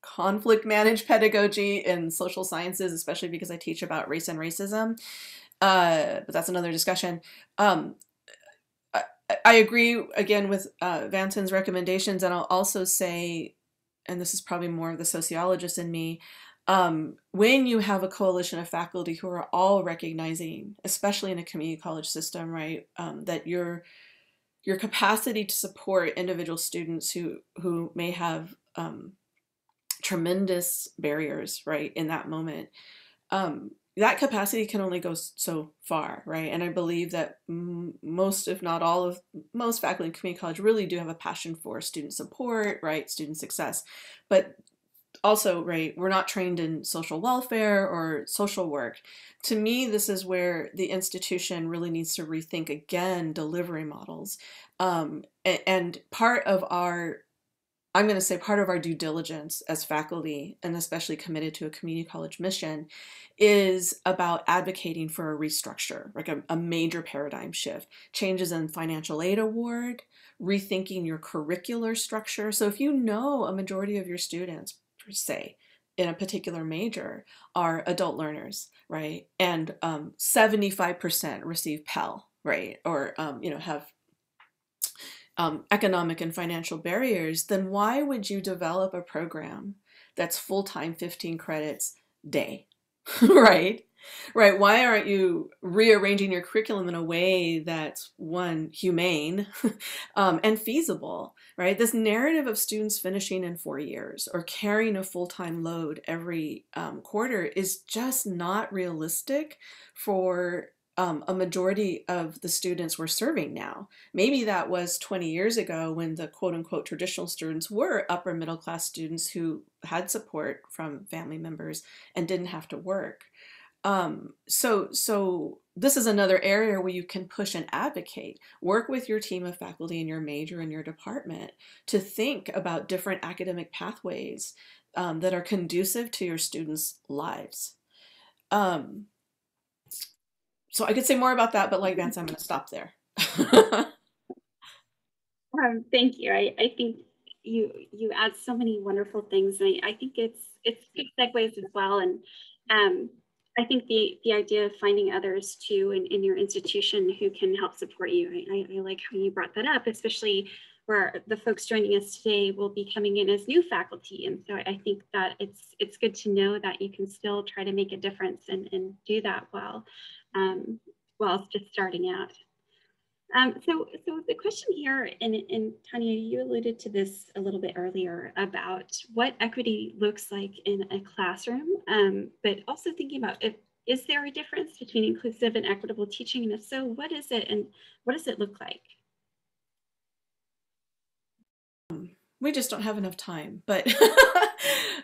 conflict managed pedagogy in social sciences, especially because I teach about race and racism. But that's another discussion. I agree again with Vanson's recommendations, and I'll also say, and this is probably more of the sociologist in me, when you have a coalition of faculty who are all recognizing, especially in a community college system, right, that your capacity to support individual students who may have tremendous barriers, right, in that moment, that capacity can only go so far, right? And I believe that most, if not all of most faculty in community college really do have a passion for student support, right, student success. But also, right, we're not trained in social welfare or social work. To me, this is where the institution really needs to rethink again delivery models. And part of our due diligence as faculty, and especially committed to a community college mission, is about advocating for a restructure, like a major paradigm shift, changes in financial aid award, rethinking your curricular structure. So if you know a majority of your students, per se, in a particular major are adult learners, right? And 75% receive Pell, right? Or, have economic and financial barriers, then why would you develop a program that's full-time 15 credits day, right? Right, why aren't you rearranging your curriculum in a way that's, one, humane and feasible, right? This narrative of students finishing in 4 years or carrying a full-time load every quarter is just not realistic for a majority of the students we're serving now. Maybe that was 20 years ago when the quote-unquote traditional students were upper middle class students who had support from family members and didn't have to work. So this is another area where you can push and advocate. Work with your team of faculty in your major and your department to think about different academic pathways that are conducive to your students' lives. So I could say more about that, but like Vance, I'm going to stop there.
Thank you. I think you add so many wonderful things, and I think it's good segues as well. And I think the idea of finding others too in your institution who can help support you. I like how you brought that up, especially where the folks joining us today will be coming in as new faculty. And so I think that it's good to know that you can still try to make a difference and do that while it's just starting out. So the question here, and Tanya, you alluded to this a little bit earlier about what equity looks like in a classroom, but also thinking about is there a difference between inclusive and equitable teaching? And if so, what is it and what does it look like?
We just don't have enough time, but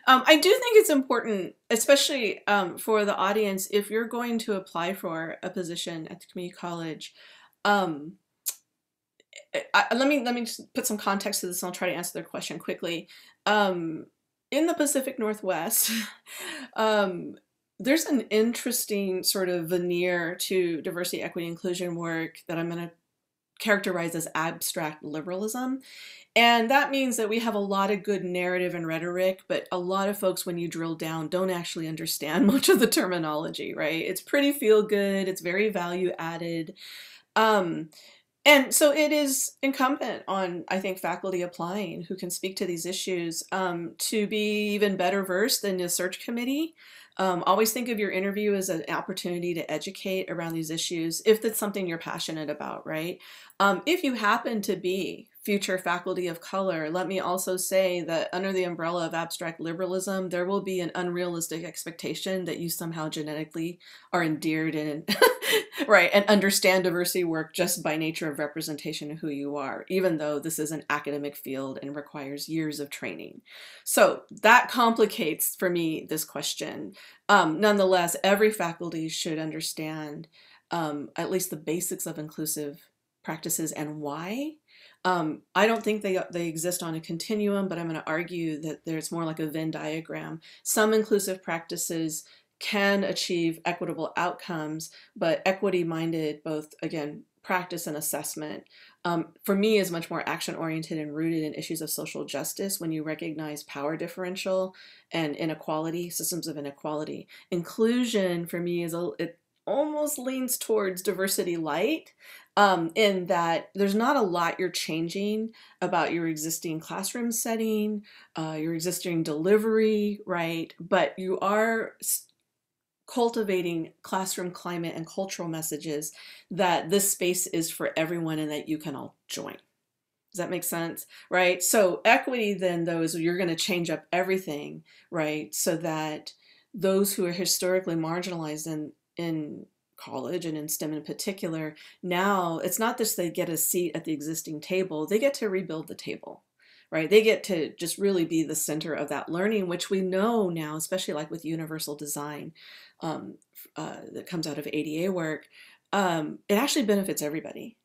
I do think it's important, especially for the audience, if you're going to apply for a position at the community college. Let me just put some context to this, and I'll try to answer their question quickly. In the Pacific Northwest, there's an interesting sort of veneer to diversity, equity, inclusion work that I'm going to characterized as abstract liberalism. And that means that we have a lot of good narrative and rhetoric, but a lot of folks, when you drill down, don't actually understand much of the terminology, right? It's pretty feel good. It's very value added. And so it is incumbent on, I think, faculty applying who can speak to these issues to be even better versed than the search committee. Always think of your interview as an opportunity to educate around these issues if that's something you're passionate about, right? If you happen to be future faculty of color, let me also say that under the umbrella of abstract liberalism, there will be an unrealistic expectation that you somehow genetically are endeared in, right, and understand diversity work just by nature of representation of who you are, even though this is an academic field and requires years of training. So that complicates, for me, this question. Nonetheless, every faculty should understand at least the basics of inclusive practices and why. I don't think they exist on a continuum, but I'm going to argue that there's more like a Venn diagram. Some inclusive practices can achieve equitable outcomes, but equity-minded, both, again, practice and assessment, for me is much more action-oriented and rooted in issues of social justice when you recognize power differential and inequality, systems of inequality. Inclusion, for me, it almost leans towards diversity light, in that there's not a lot you're changing about your existing classroom setting, your existing delivery, right? But you are cultivating classroom climate and cultural messages that this space is for everyone and that you can all join. Does that make sense? Right? So equity then, though, is you're going to change up everything, right? So that those who are historically marginalized in college and in STEM in particular, now it's not just they get a seat at the existing table, they get to rebuild the table, right? They get to just really be the center of that learning, which we know now, especially like with universal design that comes out of ADA work, it actually benefits everybody,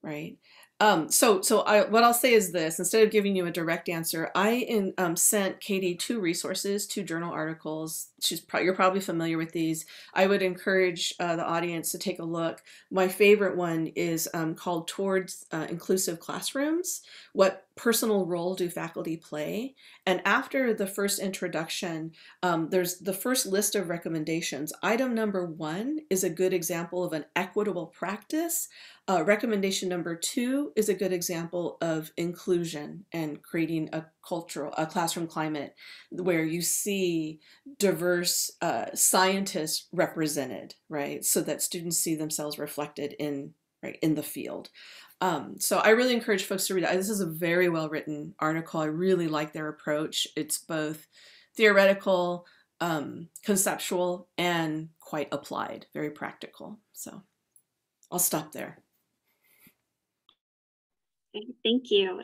right? What I'll say is this: instead of giving you a direct answer, I sent Katie 2 resources, 2 journal articles. You're probably familiar with these. I would encourage the audience to take a look. My favorite one is called Towards Inclusive Classrooms: What Personal Role Do Faculty Play? And after the first introduction, there's the first list of recommendations. Item number 1 is a good example of an equitable practice. Recommendation number 2 is a good example of inclusion and creating a classroom climate where you see diverse scientists represented, right? So that students see themselves reflected in the field. So I really encourage folks to read it. This is a very well written article. I really like their approach. It's both theoretical, conceptual, and quite applied, very practical. So I'll stop there.
Thank you.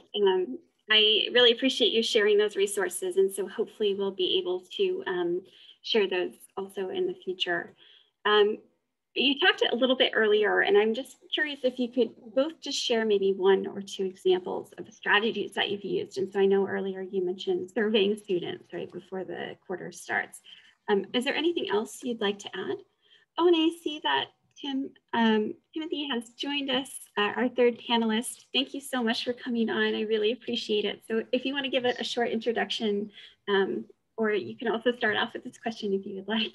I really appreciate you sharing those resources, and so hopefully we'll be able to share those also in the future. You talked a little bit earlier, and I'm just curious if you could both just share maybe 1 or 2 examples of strategies that you've used. And so I know earlier you mentioned surveying students right before the quarter starts. Is there anything else you'd like to add? Oh, and I see that Timothy has joined us, our 3rd panelist. Thank you so much for coming on. I really appreciate it. So if you want to give a short introduction, or you can also start off with this question if you would like.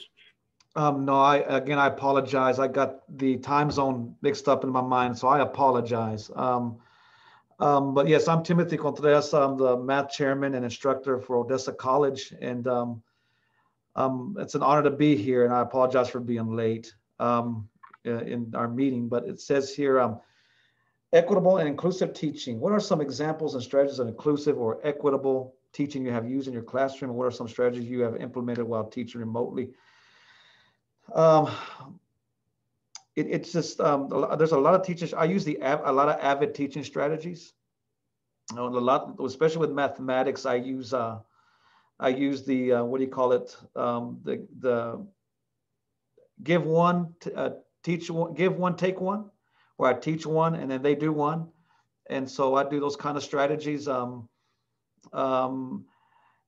No, I apologize. I got the time zone mixed up in my mind, so I apologize. But yes, I'm Timothy Contreras. I'm the math chairman and instructor for Odessa College, and it's an honor to be here, and I apologize for being late in our meeting. But it says here, equitable and inclusive teaching. What are some examples and strategies of inclusive or equitable teaching you have used in your classroom? What are some strategies you have implemented while teaching remotely? It's just there's a lot of teachers. I use a lot of AVID teaching strategies. A lot, especially with mathematics. I use the what do you call it? The give one, teach one, give one, take one, where I teach one and then they do one, and so I do those kind of strategies.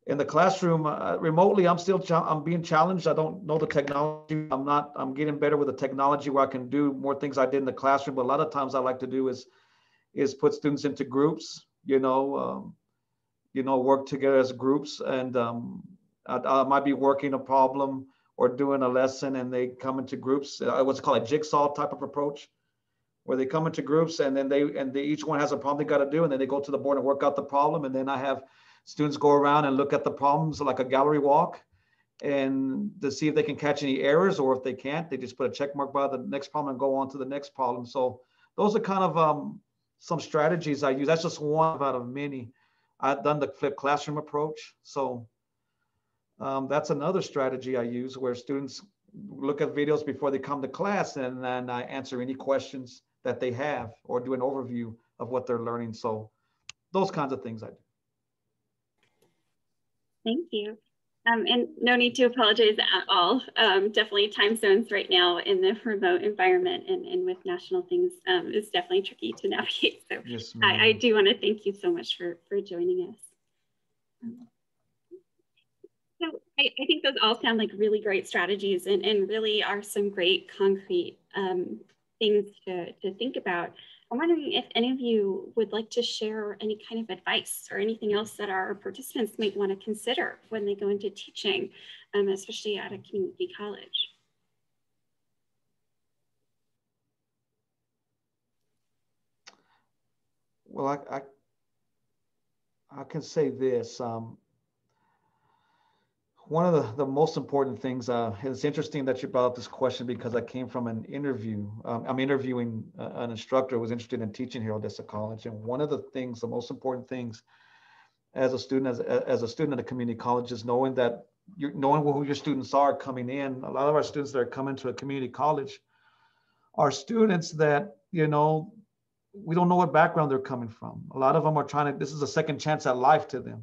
In the classroom, remotely, I'm being challenged. I don't know the technology. I'm getting better with the technology where I can do more things I did in the classroom. But a lot of times I like to do is is put students into groups, work together as groups. And I might be working a problem or doing a lesson, and they come into groups. What's called a jigsaw type of approach, where they come into groups, and then they each one has a problem they got to do, and then they go to the board and work out the problem. And then I have students go around and look at the problems like a gallery walk, and to see if they can catch any errors, or if they can't, they just put a check mark by the next problem and go on to the next problem. So those are kind of some strategies I use. That's just one out of many. I've done the flipped classroom approach. So that's another strategy I use, where students look at videos before they come to class, and then I answer any questions that they have or do an overview of what they're learning. So those kinds of things I do.
Thank you. And no need to apologize at all. Definitely time zones right now in the remote environment and with national things is definitely tricky to navigate. So yes, I do want to thank you so much for joining us. So I think those all sound like really great strategies and really are some great concrete things to think about. I'm wondering if any of you would like to share any kind of advice or anything else that our participants might want to consider when they go into teaching, especially at a community college.
Well, I can say this. One of the most important things, it's interesting that you brought up this question, because I came from an interview. I'm interviewing an instructor who was interested in teaching here at Odessa College. And one of the things, the most important things as a student, as a student at a community college, is knowing that knowing who your students are coming in. A lot of our students that are coming to a community college are students that, we don't know what background they're coming from. A lot of them are this is a second chance at life to them,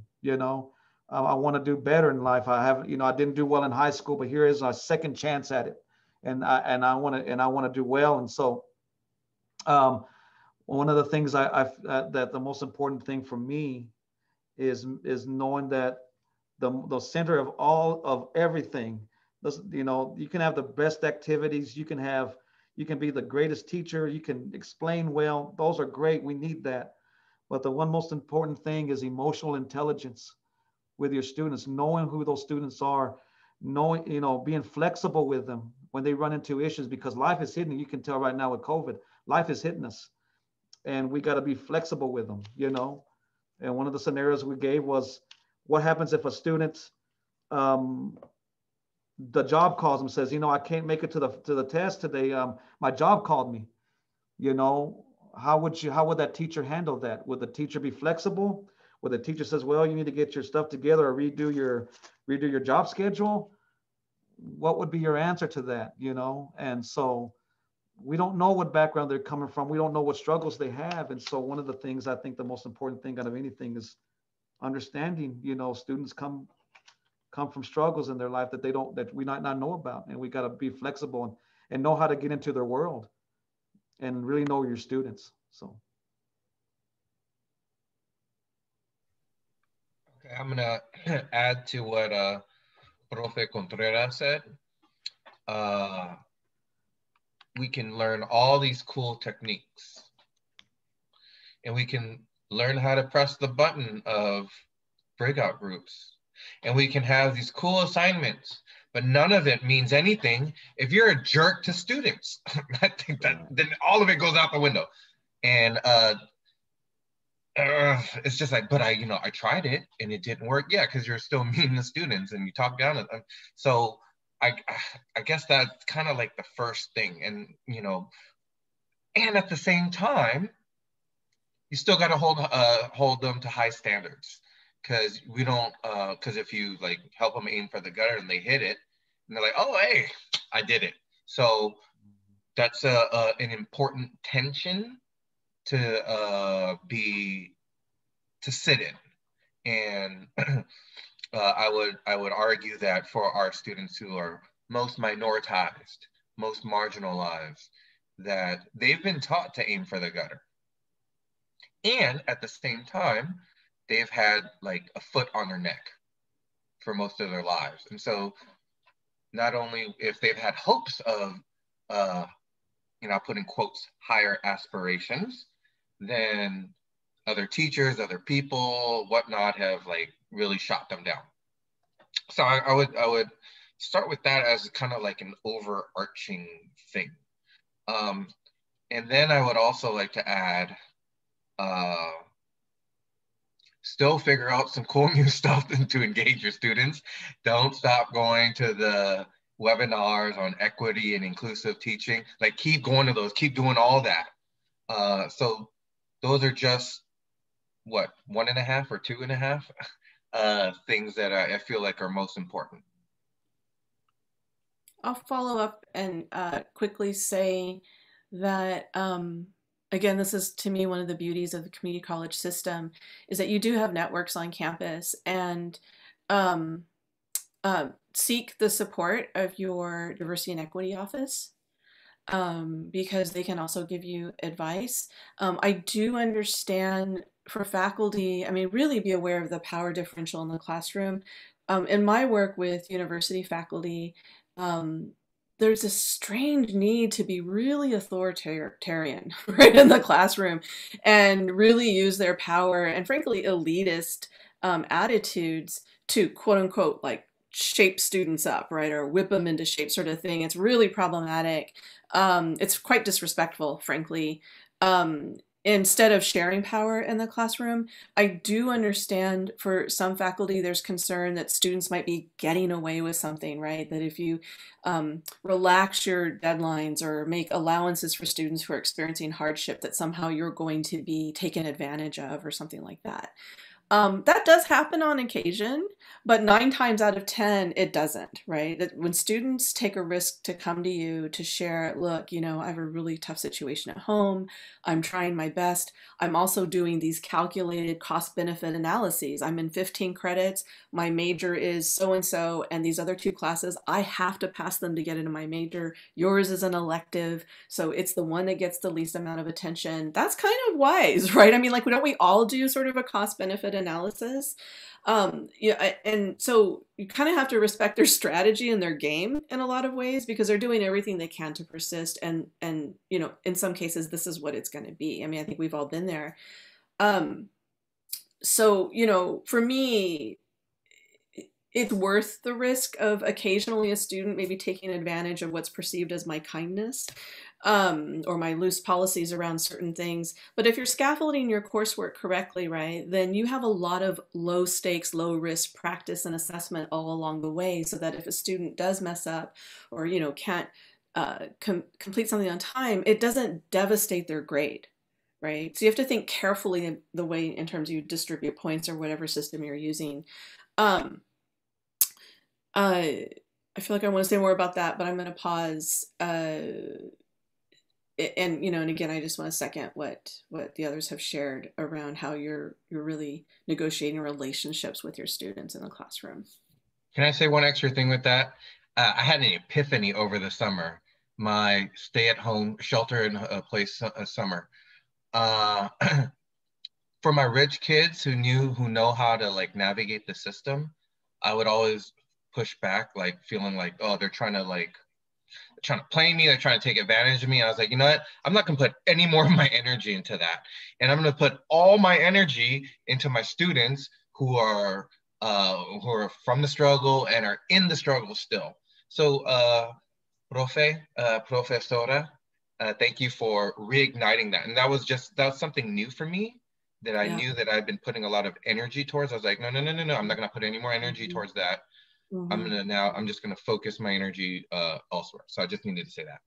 I want to do better in life. I didn't do well in high school, but here is a second chance at it, and I want to do well. And so, one of the things that the most important thing for me is knowing that the center of all of everything. You can have the best activities. You can be the greatest teacher. You can explain well. Those are great. We need that. But the one most important thing is emotional intelligence with your students, knowing who those students are, being flexible with them when they run into issues, because life is hitting. You can tell right now with COVID, life is hitting us, and we got to be flexible with them, And one of the scenarios we gave was, what happens if a student, the job calls them, says, I can't make it to the test today. My job called me. How would that teacher handle that? Would the teacher be flexible? Where the teacher says, well, you need to get your stuff together or redo your job schedule? What would be your answer to that, And so we don't know what background they're coming from. We don't know what struggles they have. And so one of the things, I think the most important thing out of anything is understanding, students come from struggles in their life that we might not know about. And we got to be flexible and know how to get into their world and really know your students. So.
I'm going to add to what Profe Contreras said. We can learn all these cool techniques, and we can learn how to press the button of breakout groups, and we can have these cool assignments, but none of it means anything if you're a jerk to students. I think that then all of it goes out the window. And it's just like, but I tried it and it didn't work. Yeah, because you're still mean to students and you talk down at them. So I guess that's kind of like the first thing. And, and at the same time, you still got to hold them to high standards, because because if you like help them aim for the gutter and they hit it and they're like, oh, hey, I did it. So that's an important tension to sit in. And I would argue that for our students who are most minoritized, most marginalized, that they've been taught to aim for the gutter. And at the same time, they've had like a foot on their neck for most of their lives. And so not only if they've had hopes of, I put in quotes, higher aspirations, then other teachers, other people, whatnot have like really shot them down. So I would start with that as kind of like an overarching thing. And then I would also like to add, still figure out some cool new stuff to engage your students. Don't stop going to the webinars on equity and inclusive teaching. Like keep going to those, keep doing all that. So those are just what, 1.5 or 2.5 things that I feel like are most important.
I'll follow up and quickly say that, again, this is to me one of the beauties of the community college system, is that you do have networks on campus, and seek the support of your diversity and equity office, because they can also give you advice. I do understand for faculty, I mean, really be aware of the power differential in the classroom. In my work with university faculty, there's a strange need to be really authoritarian right in the classroom and really use their power and frankly elitist attitudes to quote unquote like shape students up, right, or whip them into shape sort of thing. It's really problematic. It's quite disrespectful, frankly. Instead of sharing power in the classroom, I do understand for some faculty there's concern that students might be getting away with something, right? That if you relax your deadlines or make allowances for students who are experiencing hardship, that somehow you're going to be taken advantage of or something like that. That does happen on occasion, but 9 times out of 10, it doesn't, right? That when students take a risk to come to you to share, look, you know, I have a really tough situation at home. I'm trying my best. I'm also doing these calculated cost benefit analyses. I'm in 15 credits. My major is so-and-so, and these other 2 classes, I have to pass them to get into my major. Yours is an elective, so it's the one that gets the least amount of attention. That's kind of wise, right? I mean, like, don't we all do sort of a cost benefit analysis? Yeah, and so you kind of have to respect their strategy and their game in a lot of ways, because they're doing everything they can to persist, and you know, in some cases this is what it's going to be. I mean, I think we've all been there. So, you know, for me, it's worth the risk of occasionally a student maybe taking advantage of what's perceived as my kindness, or my loose policies around certain things. But if you're scaffolding your coursework correctly, right, then you have a lot of low stakes, low risk practice and assessment all along the way, so that if a student does mess up or, you know, can't complete something on time, it doesn't devastate their grade, right? So you have to think carefully the way in terms you distribute points or whatever system you're using. I feel like I want to say more about that, but I'm going to pause. And you know, and again, I just want to second what the others have shared around how you're really negotiating relationships with your students in the classroom.
Can I say one extra thing with that? I had an epiphany over the summer, my stay-at-home shelter-in-place summer. For my rich kids who know how to like navigate the system, I would always push back, like feeling like, oh, they're trying to play me, they're trying to take advantage of me. And I was like, you know what? I'm not gonna put any more of my energy into that. And I'm gonna put all my energy into my students who are from the struggle and are in the struggle still. So professora, thank you for reigniting that. And that was something new for me that I knew that I've been putting a lot of energy towards. I was like, no, I'm not gonna put any more energy towards that. I'm just gonna focus my energy elsewhere. So I just needed to say that.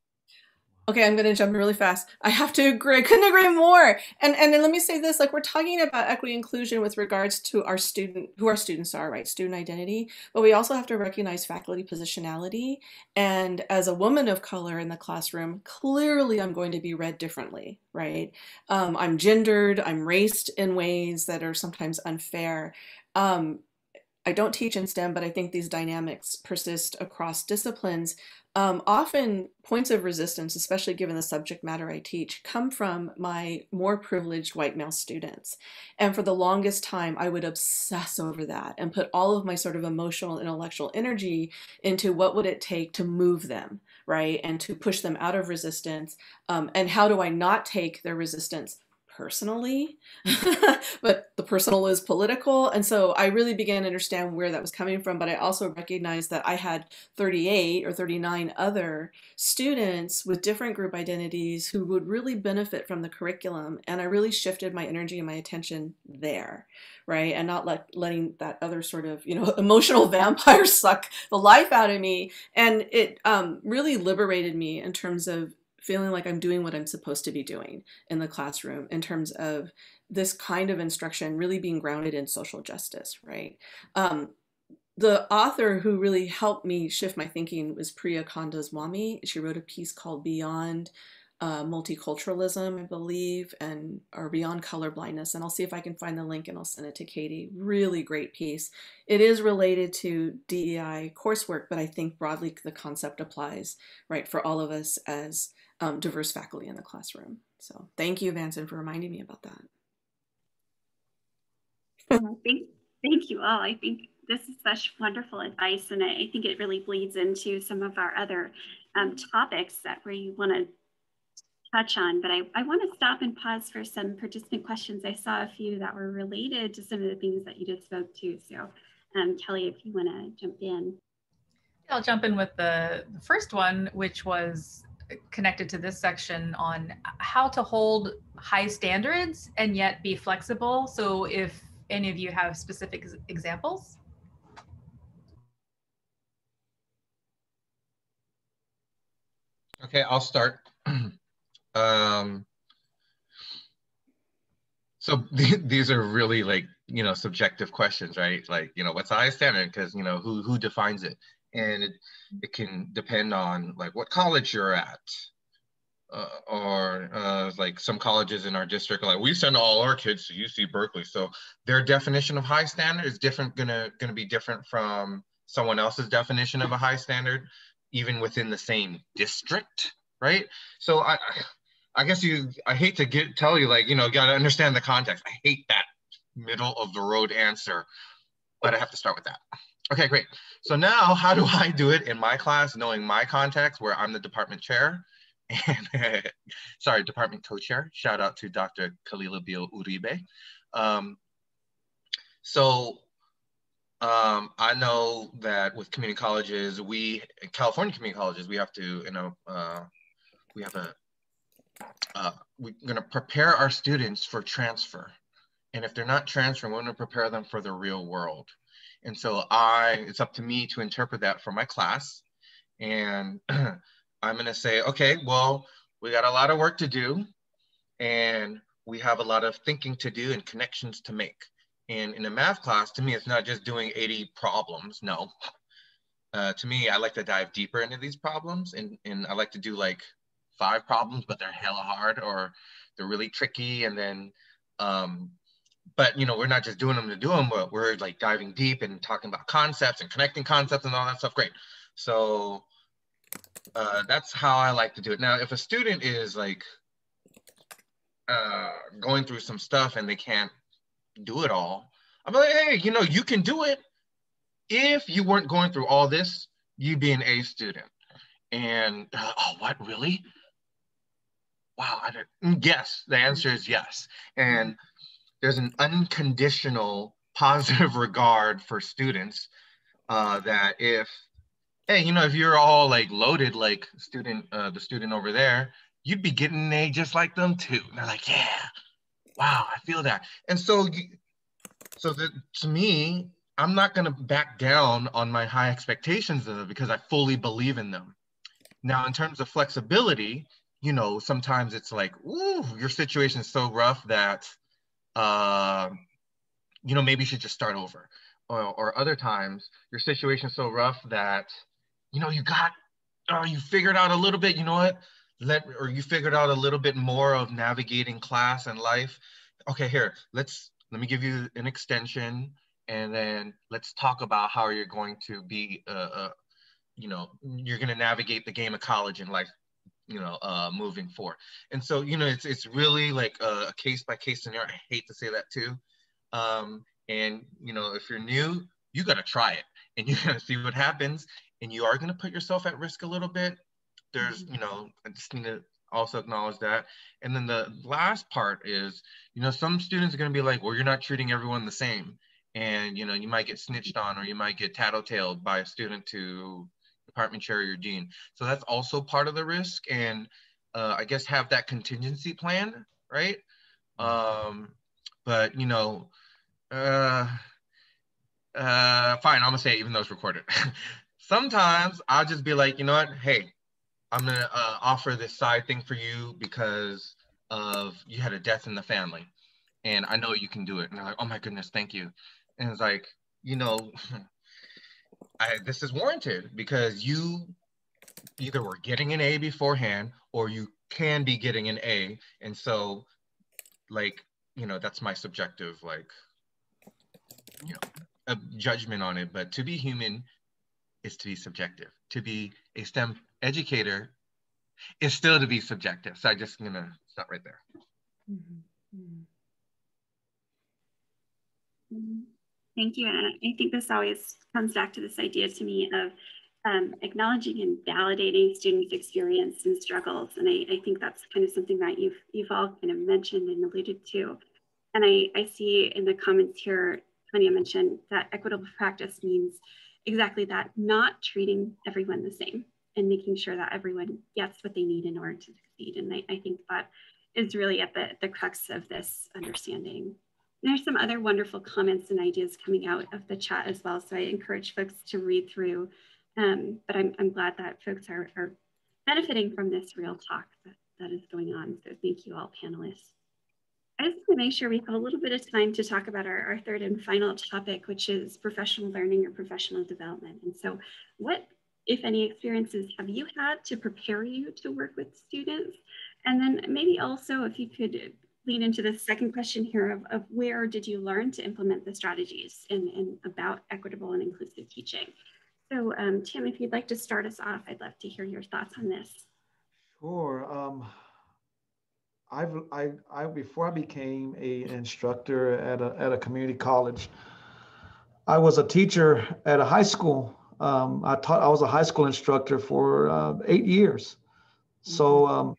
Okay, I'm gonna jump really fast. I have to agree. I couldn't agree more. And then let me say this: like, we're talking about equity inclusion with regards to our students are, right? Student identity, but we also have to recognize faculty positionality. And as a woman of color in the classroom, clearly I'm going to be read differently, right? I'm gendered. I'm raced in ways that are sometimes unfair. I don't teach in STEM, but I think these dynamics persist across disciplines. Often points of resistance, especially given the subject matter I teach, come from my more privileged white male students. And for the longest time, I would obsess over that and put all of my sort of emotional, intellectual energy into what would it take to move them, right? And to push them out of resistance. And how do I not take their resistance personally, but the personal is political. And so I really began to understand where that was coming from. But I also recognized that I had 38 or 39 other students with different group identities who would really benefit from the curriculum. And I really shifted my energy and my attention there, right? And not letting that other sort of, emotional vampire suck the life out of me. And it really liberated me in terms of feeling like I'm doing what I'm supposed to be doing in the classroom in terms of this kind of instruction really being grounded in social justice, right? The author who really helped me shift my thinking was Priya Kandaswamy. She wrote a piece called Beyond Multiculturalism, I believe, or Beyond Colorblindness. And I'll see if I can find the link and I'll send it to Katie. Really great piece. It is related to DEI coursework, but I think broadly the concept applies, right, for all of us as diverse faculty in the classroom. So thank you, Vanson, for reminding me about that.
Thank you all. I think this is such wonderful advice, and I think it really bleeds into some of our other topics that we want to touch on. But I want to stop and pause for some participant questions. I saw a few that were related to some of the things that you just spoke to. So Kelly, if you want to jump in.
I'll jump in with the first one, which was connected to this section on how to hold high standards and yet be flexible. So if any of you have specific examples.
Okay, I'll start. So these are really like, subjective questions, right? Like, what's the high standard? Because, who defines it? And it can depend on like what college you're at. Or like some colleges in our district, like we send all our kids to UC Berkeley. So their definition of high standard is gonna be different from someone else's definition of a high standard, even within the same district, right? So I guess I hate to tell you, like, gotta understand the context. I hate that middle of the road answer, but I have to start with that. Okay, great. So now how do I do it in my class, knowing my context where I'm the department chair? And sorry, department co-chair. Shout out to Dr. Kalila Bio Uribe. I know that with community colleges, California community colleges, we have to, we're gonna prepare our students for transfer. And if they're not transferring, we're gonna prepare them for the real world. And so it's up to me to interpret that for my class. And I'm gonna say, okay, well, we got a lot of work to do and we have a lot of thinking to do and connections to make. And in a math class, to me, it's not just doing 80 problems, no. To me, I like to dive deeper into these problems and I like to do like 5 problems, but they're hella hard or they're really tricky. And then, but we're not just doing them to do them, but we're like diving deep and talking about concepts and connecting concepts and all that stuff, great. So, that's how I like to do it. Now, if a student is like going through some stuff and they can't do it all, I'm like, hey, you can do it. If you weren't going through all this, you'd be an A student. And, oh, what, really? Wow, yes, the answer is yes. And there's an unconditional positive regard for students that if, hey, if you're all like loaded, like the student over there, you'd be getting an A just like them too. And they're like, yeah, wow, I feel that. And so, to me, I'm not gonna back down on my high expectations of it because I fully believe in them. Now, in terms of flexibility, sometimes it's like, ooh, your situation is so rough that, maybe you should just start over. Or other times, your situation is so rough that, you figured out a little bit, or you figured out a little bit more of navigating class and life. Okay, here, let me give you an extension and then let's talk about how you're going to be, you're going to navigate the game of college and life, moving forward. And so, it's really like a case-by-case scenario. I hate to say that too. And, if you're new, you got to try it and you got to see what happens. And you are going to put yourself at risk a little bit. There's, I just need to also acknowledge that. And then the last part is, you know, some students are going to be like, well, you're not treating everyone the same. And, you know, you might get snitched on, or you might get tattletaled by a student to department chair or your dean. So that's also part of the risk. And I guess have that contingency plan, right? But, you know, fine, I'm gonna say it even though it's recorded. Sometimes I'll just be like, you know what, hey, I'm gonna offer this side thing for you because of you had a death in the family, and I know you can do it. And they're like, oh my goodness, thank you. And it's like, you know, this is warranted because you either were getting an A beforehand or you can be getting an A, and so, like, you know, that's my subjective, like, you know, a judgment on it. But to be human is to be subjective. To be a STEM educator is still to be subjective. So I just gonna stop right there.
Thank you. And I think this always comes back to this idea to me of acknowledging and validating students' experience and struggles. And I think that's kind of something that you've all kind of mentioned and alluded to. And I see in the comments here, Tanya mentioned that equitable practice means exactly that, not treating everyone the same and making sure that everyone gets what they need in order to succeed. And I think that is really at the crux of this understanding. And there's some other wonderful comments and ideas coming out of the chat as well. So I encourage folks to read through, but I'm glad that folks are benefiting from this real talk that is going on. So thank you all panelists. I just want to make sure we have a little bit of time to talk about our third and final topic, which is professional learning or professional development. And so what, if any, experiences have you had to prepare you to work with students? And then maybe also if you could lean into the second question here of where did you learn to implement the strategies in about equitable and inclusive teaching? So Tim, if you'd like to start us off, I'd love to hear your thoughts on this.
Sure. Before I became an instructor at a community college, I was a teacher at a high school. I was a high school instructor for 8 years. So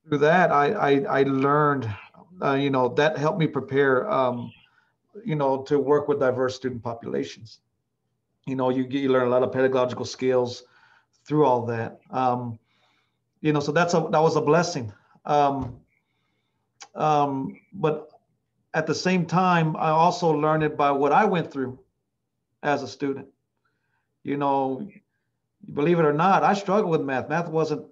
through that, I learned, you know, that helped me prepare, you know, to work with diverse student populations. You know, you learn a lot of pedagogical skills through all that. You know, so that was a blessing. But at the same time, I also learned it by what I went through as a student. You know, believe it or not, I struggled with math. Math wasn't,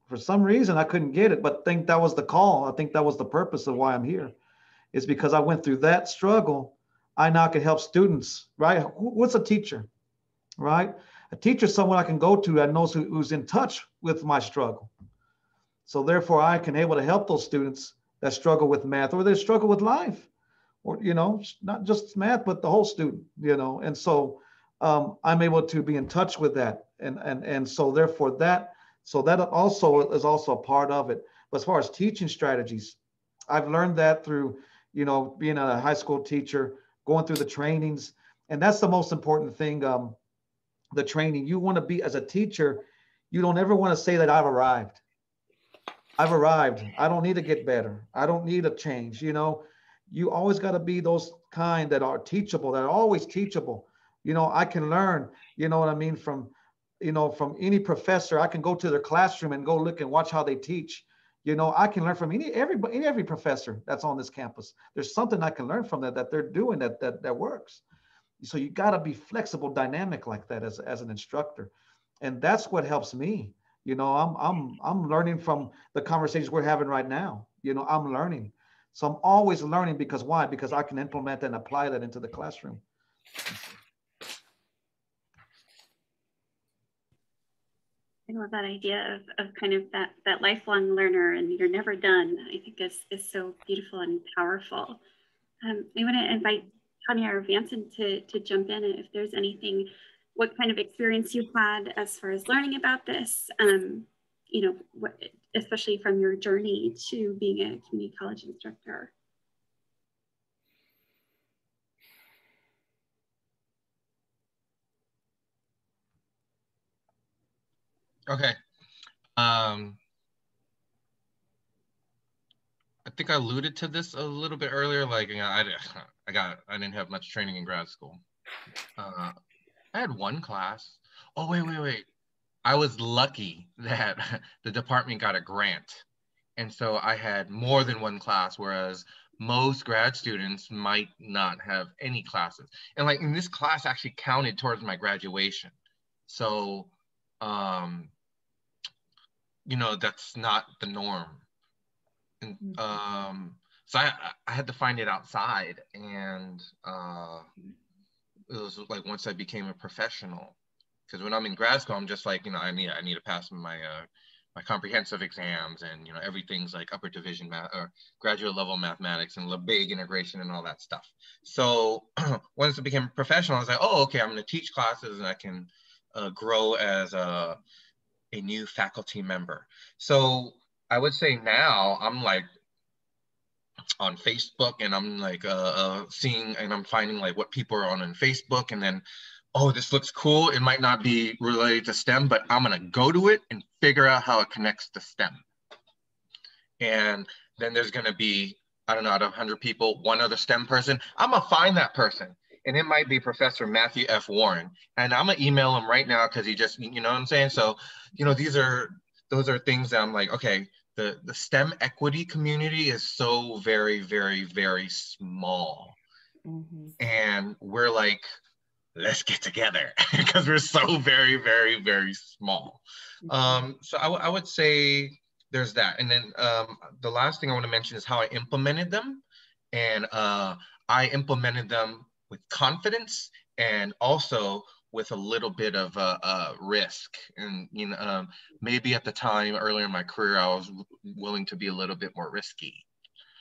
for some reason, I couldn't get it, but I think that was the call. I think that was the purpose of why I'm here, is because I went through that struggle. I now can help students, right? What's a teacher, right? A teacher is someone I can go to that knows who's in touch with my struggle. So therefore, I can able to help those students that struggle with math or they struggle with life, or, you know, not just math, but the whole student, you know. And so I'm able to be in touch with that. And so therefore that also is also a part of it. But as far as teaching strategies, I've learned that through, you know, being a high school teacher, going through the trainings. And that's the most important thing, the training. You want to be, as a teacher, you don't ever want to say that I've arrived. I've arrived. I don't need to get better. I don't need a change. You know, you always got to be those kind that are teachable, that are always teachable. You know, I can learn, you know what I mean, from, you know, from any professor. I can go to their classroom and go look and watch how they teach. You know, I can learn from every professor that's on this campus. There's something I can learn from that they're doing that works. So you got to be flexible, dynamic like that as an instructor. And that's what helps me. You know, I'm learning from the conversations we're having right now. You know, I'm learning. So I'm always learning because why? Because I can implement and apply that into the classroom.
I love that idea of kind of that lifelong learner and you're never done. I think is so beautiful and powerful. I want to invite Tanya or Vanson to jump in, and if there's anything, what kind of experience you had as far as learning about this, you know, especially from your journey to being a community college instructor.
Okay. think I alluded to this a little bit earlier. Like, you know, I didn't have much training in grad school. I had one class. Oh, wait. I was lucky that the department got a grant. And so I had more than one class, whereas most grad students might not have any classes. And like in this class actually counted towards my graduation. So, you know, that's not the norm. And so I had to find it outside, and it was like once I became a professional, because when I'm in grad school, I'm just like, you know, I need to pass my my comprehensive exams, and you know, everything's like upper division math or graduate level mathematics and big integration and all that stuff. So once I became a professional, I was like, oh, okay, I'm going to teach classes and I can grow as a new faculty member. So I would say now I'm like on Facebook, and I'm like seeing, and I'm finding like what people are on Facebook, and then, oh, this looks cool. It might not be related to STEM, but I'm gonna go to it and figure out how it connects to STEM. And then there's gonna be, I don't know, out of 100 people, one other STEM person. I'm gonna find that person, and it might be Professor Matthew F. Warren, and I'm gonna email him right now because he just, you know what I'm saying? So, you know, those are things that I'm like, okay, the STEM equity community is so very, very, very small. And we're like, let's get together because we're so very, very, very small. So I would say there's that. And then the last thing I want to mention is how I implemented them. And I implemented them with confidence and also with a little bit of risk. And, you know, maybe at the time earlier in my career, I was willing to be a little bit more risky.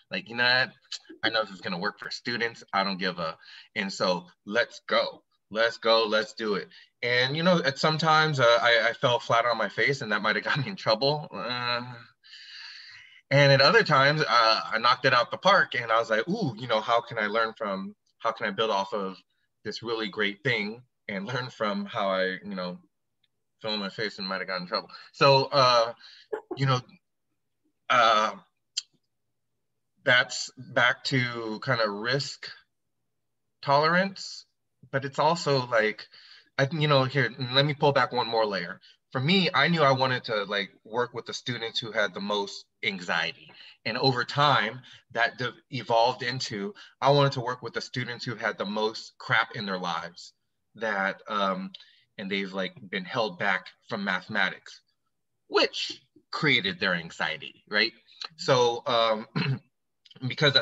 Like, you know what? I know this is going to work for students. I don't give a, and so let's go. Let's go, let's do it. And, you know, at sometimes I fell flat on my face, and that might've got me in trouble. And at other times I knocked it out the park, and I was like, ooh, you know, how can I build off of this really great thing and learn from how I, you know, fell on my face and might've gotten in trouble. So, you know, that's back to kind of risk tolerance. But it's also like, you know, here, let me pull back one more layer. For me, I knew I wanted to like work with the students who had the most anxiety. And over time, that evolved into, I wanted to work with the students who had the most crap in their lives, that, and they've like been held back from mathematics, which created their anxiety, right? So because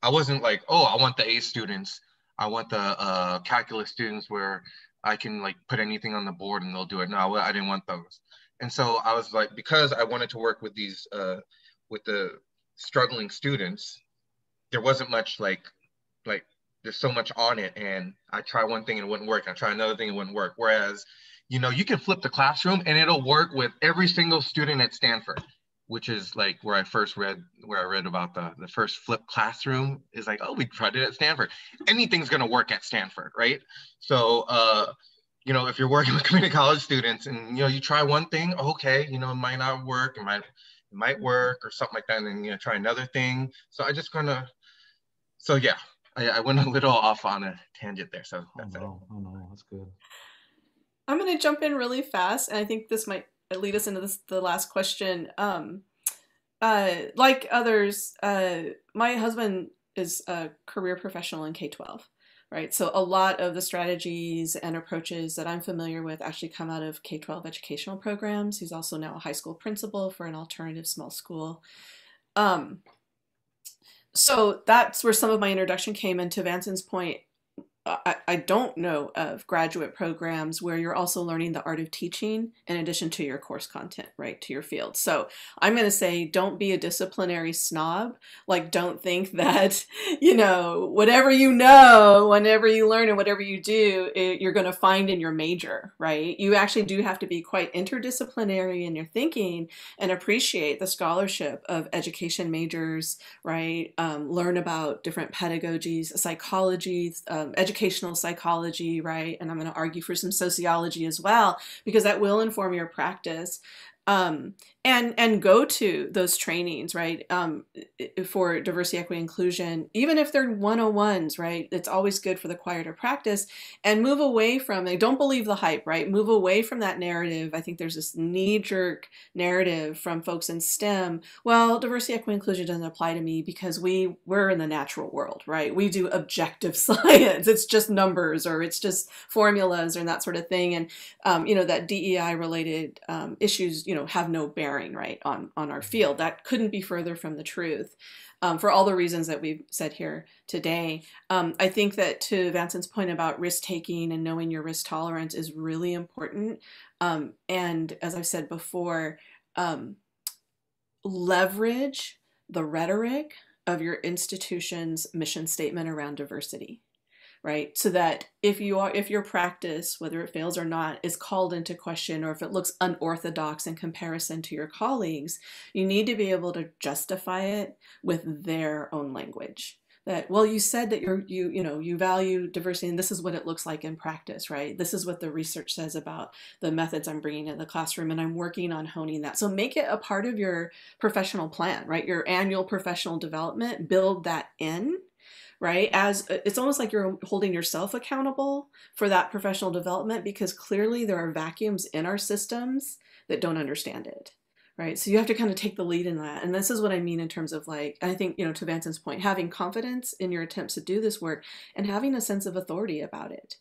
I wasn't like, oh, I want the A students, I want the calculus students where I can like put anything on the board and they'll do it. No, I didn't want those. And so I was like, because I wanted to work with these, with the struggling students, there wasn't much like there's so much on it, and I try one thing and it wouldn't work. I try another thing, it wouldn't work. Whereas, you know, you can flip the classroom and it'll work with every single student at Stanford, which is like where I read about the first flipped classroom is like, oh, we tried it at Stanford. Anything's gonna work at Stanford, right? So, you know, if you're working with community college students and, you know, you try one thing, okay, you know, it might not work, it might work or something like that, and then, you know, try another thing. So I just so yeah, I went a little off on a tangent there, so that's it.
Oh no, that's good.
I'm gonna jump in really fast, and I think this might lead us into the last question. Like others, my husband is a career professional in K-12, right? So a lot of the strategies and approaches that I'm familiar with actually come out of K-12 educational programs. He's also now a high school principal for an alternative small school. So that's where some of my introduction came into Vanson's point. I don't know of graduate programs where you're also learning the art of teaching in addition to your course content, right, to your field. So I'm going to say, don't be a disciplinary snob. Like, don't think that, you know, whatever you know, whenever you learn and whatever you do, you're going to find in your major, right? You actually do have to be quite interdisciplinary in your thinking and appreciate the scholarship of education majors, right? Learn about different pedagogies, psychology, educational psychology, right? And I'm going to argue for some sociology as well, because that will inform your practice. And go to those trainings, right? For diversity, equity, inclusion, even if they're 101s, right? It's always good for the choir to practice and move away from, like, don't believe the hype, right? Move away from that narrative. I think there's this knee-jerk narrative from folks in STEM. Well, diversity, equity, inclusion doesn't apply to me because we're in the natural world, right? We do objective science. It's just numbers, or it's just formulas, or that sort of thing. And that DEI related issues, have no bearing, right, on our field. That couldn't be further from the truth, for all the reasons that we've said here today. I think that, to Vanson's point about risk taking and knowing your risk tolerance, is really important. And as I've said before, leverage the rhetoric of your institution's mission statement around diversity. Right? So that if your practice, whether it fails or not, is called into question, or if it looks unorthodox in comparison to your colleagues, you need to be able to justify it with their own language. That, well, you said that you value diversity, and this is what it looks like in practice, right? This is what the research says about the methods I'm bringing in the classroom, and I'm working on honing that. So make it a part of your professional plan, right? Your annual professional development, build that in. Right? As it's almost like you're holding yourself accountable for that professional development, because clearly there are vacuums in our systems that don't understand it. Right? So you have to kind of take the lead in that. And this is what I mean in terms of, like, I think, to Vanson's point, having confidence in your attempts to do this work and having a sense of authority about it.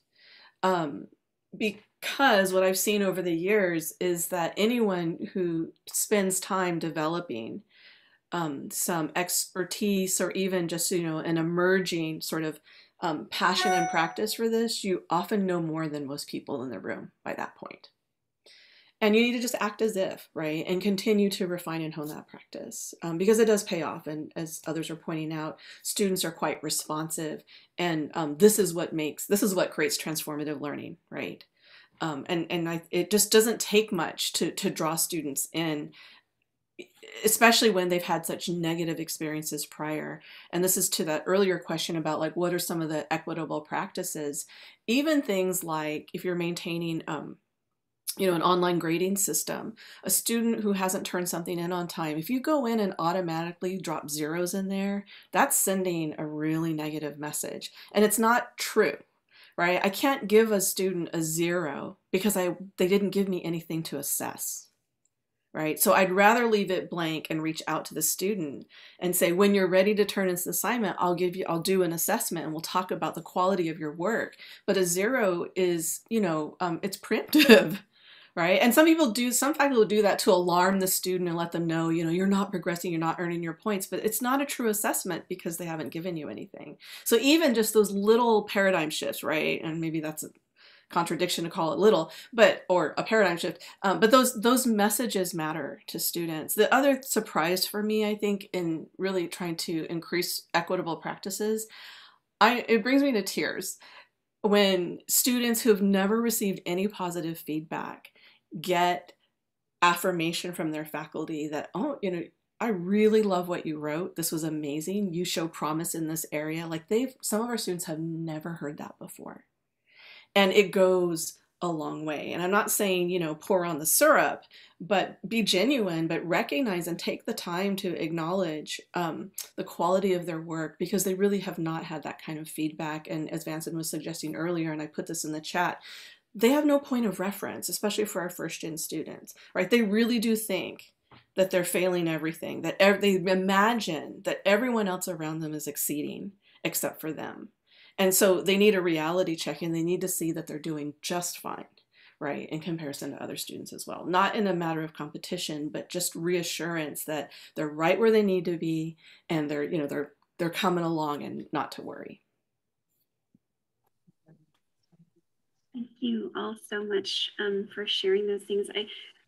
Because what I've seen over the years is that anyone who spends time developing some expertise, or even just, an emerging sort of passion and practice for this, you often know more than most people in the room by that point. And you need to just act as if, right? And continue to refine and hone that practice, because it does pay off. And as others are pointing out, students are quite responsive. And this is what creates transformative learning, right? It just doesn't take much to draw students in, especially when they've had such negative experiences prior. And this is to that earlier question about, like, what are some of the equitable practices? Even things like, if you're maintaining, an online grading system, a student who hasn't turned something in on time, if you go in and automatically drop zeros in there, that's sending a really negative message. And it's not true, right? I can't give a student a 0 because they didn't give me anything to assess. Right? So I'd rather leave it blank and reach out to the student and say, when you're ready to turn in this assignment, I'll do an assessment and we'll talk about the quality of your work. But a 0 is, it's preemptive, right? And some faculty will do that to alarm the student and let them know, you're not progressing, you're not earning your points, but it's not a true assessment because they haven't given you anything. So even just those little paradigm shifts, right? And maybe that's a contradiction to call it little, or a paradigm shift. But those messages matter to students. The other surprise for me, I think, in really trying to increase equitable practices, it brings me to tears when students who have never received any positive feedback get affirmation from their faculty that, oh, I really love what you wrote. This was amazing. You show promise in this area. Like, some of our students have never heard that before. And it goes a long way. And I'm not saying, pour on the syrup, but be genuine, but recognize and take the time to acknowledge the quality of their work, because they really have not had that kind of feedback. And as Vanson was suggesting earlier, and I put this in the chat, they have no point of reference, especially for our first-gen students, right? They really do think that they're failing everything, that they imagine that everyone else around them is exceeding except for them. And so they need a reality check, and they need to see that they're doing just fine, right, in comparison to other students as well. Not in a matter of competition, but just reassurance that they're right where they need to be, and they're coming along, and not to worry.
Thank you all so much for sharing those things.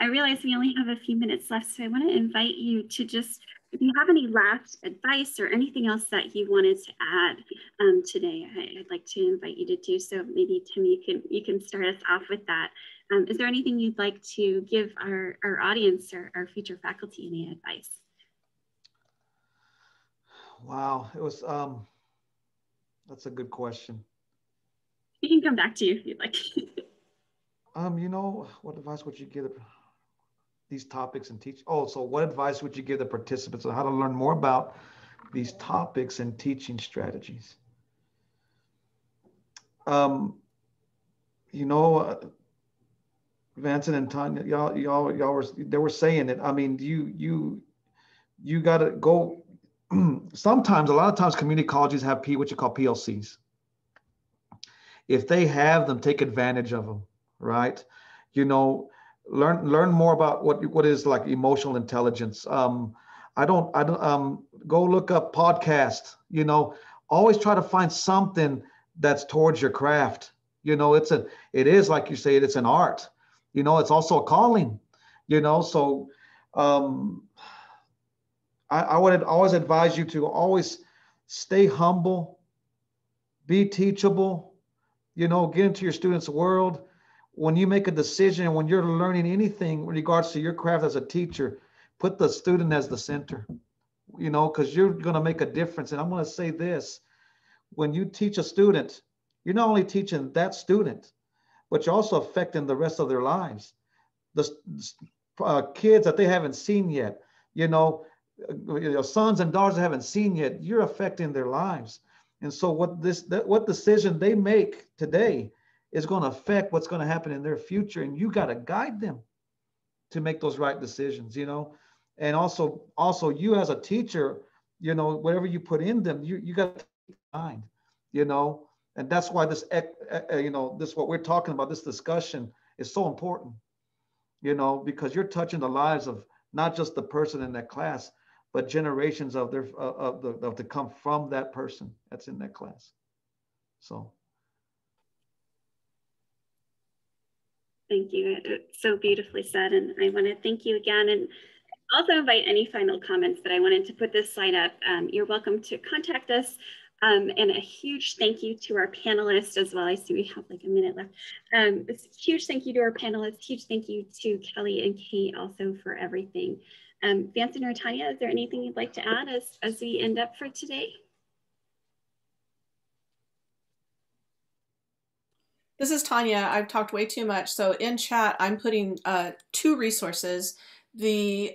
I realize we only have a few minutes left, so I want to invite you to just, if you have any last advice or anything else that you wanted to add today, I'd like to invite you to do so. Maybe Tim, you can start us off with that. Is there anything you'd like to give our audience or our future faculty any advice?
Wow, it was that's a good question.
We can come back to you if you'd like.
What advice would you give? these topics and teach? Oh, so what advice would you give the participants on how to learn more about these topics and teaching strategies? You know, Vincent and Tanya, they were saying it. I mean, you got to go. Sometimes, a lot of times, community colleges have what you call PLCs. If they have them, take advantage of them, right? You know, learn more about what is like emotional intelligence. I don't go look up podcasts. You know, always try to find something that's towards your craft. You know, it is like you say, it's an art. You know, it's also a calling. You know, so I would always advise you to always stay humble, be teachable, you know, get into your students' world. When you make a decision, when you're learning anything in regards to your craft as a teacher, put the student as the center, you know, because you're going to make a difference. And I'm going to say this, when you teach a student, you're not only teaching that student, but you're also affecting the rest of their lives. The kids that they haven't seen yet, you know, your sons and daughters that haven't seen yet, you're affecting their lives. And so what decision they make today is going to affect what's going to happen in their future. And you got to guide them to make those right decisions, you know. And also you as a teacher, you know, whatever you put in them, you got to keep in mind, you know. And that's why this, you know, this what we're talking about, this discussion is so important, you know, because you're touching the lives of not just the person in that class, but generations of to come from that person that's in that class. So.
Thank you. So beautifully said. And I want to thank you again. And also invite any final comments, but I wanted to put this slide up. You're welcome to contact us. And a huge thank you to our panelists as well. I see we have like a minute left. Huge thank you to our panelists. Huge thank you to Kelly and Kate also for everything. Vincent or Tanya, is there anything you'd like to add as we end up for today?
This is Tanya. I've talked way too much. So in chat, I'm putting 2 resources. The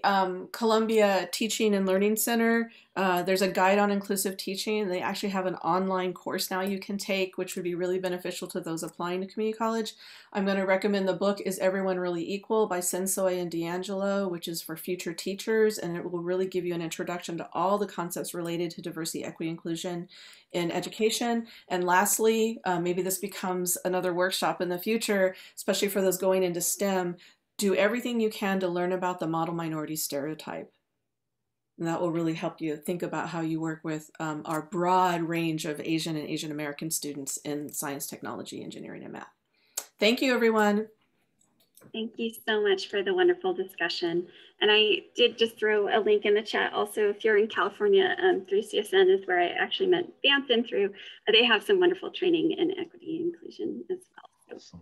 Columbia Teaching and Learning Center, there's a guide on inclusive teaching. They actually have an online course now you can take, which would be really beneficial to those applying to community college. I'm going to recommend the book, Is Everyone Really Equal by Sensoy and D'Angelo, which is for future teachers, and it will really give you an introduction to all the concepts related to diversity, equity, inclusion in education. And lastly, maybe this becomes another workshop in the future, especially for those going into STEM. Do everything you can to learn about the model minority stereotype. And that will really help you think about how you work with our broad range of Asian and Asian American students in science, technology, engineering, and math. Thank you, everyone.
Thank you so much for the wonderful discussion. And I did just throw a link in the chat. Also, if you're in California, through CSN is where I actually met Vincent through. They have some wonderful training in equity and inclusion as well. So,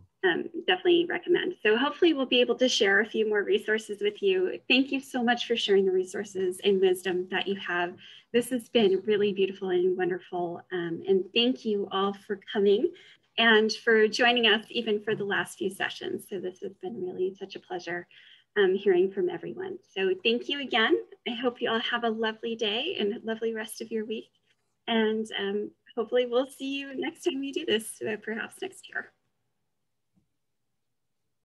definitely recommend. So hopefully we'll be able to share a few more resources with you. Thank you so much for sharing the resources and wisdom that you have. This has been really beautiful and wonderful. And thank you all for coming and for joining us even for the last few sessions. So this has been really such a pleasure hearing from everyone. So thank you again. I hope you all have a lovely day and a lovely rest of your week. And hopefully we'll see you next time we do this, perhaps next year.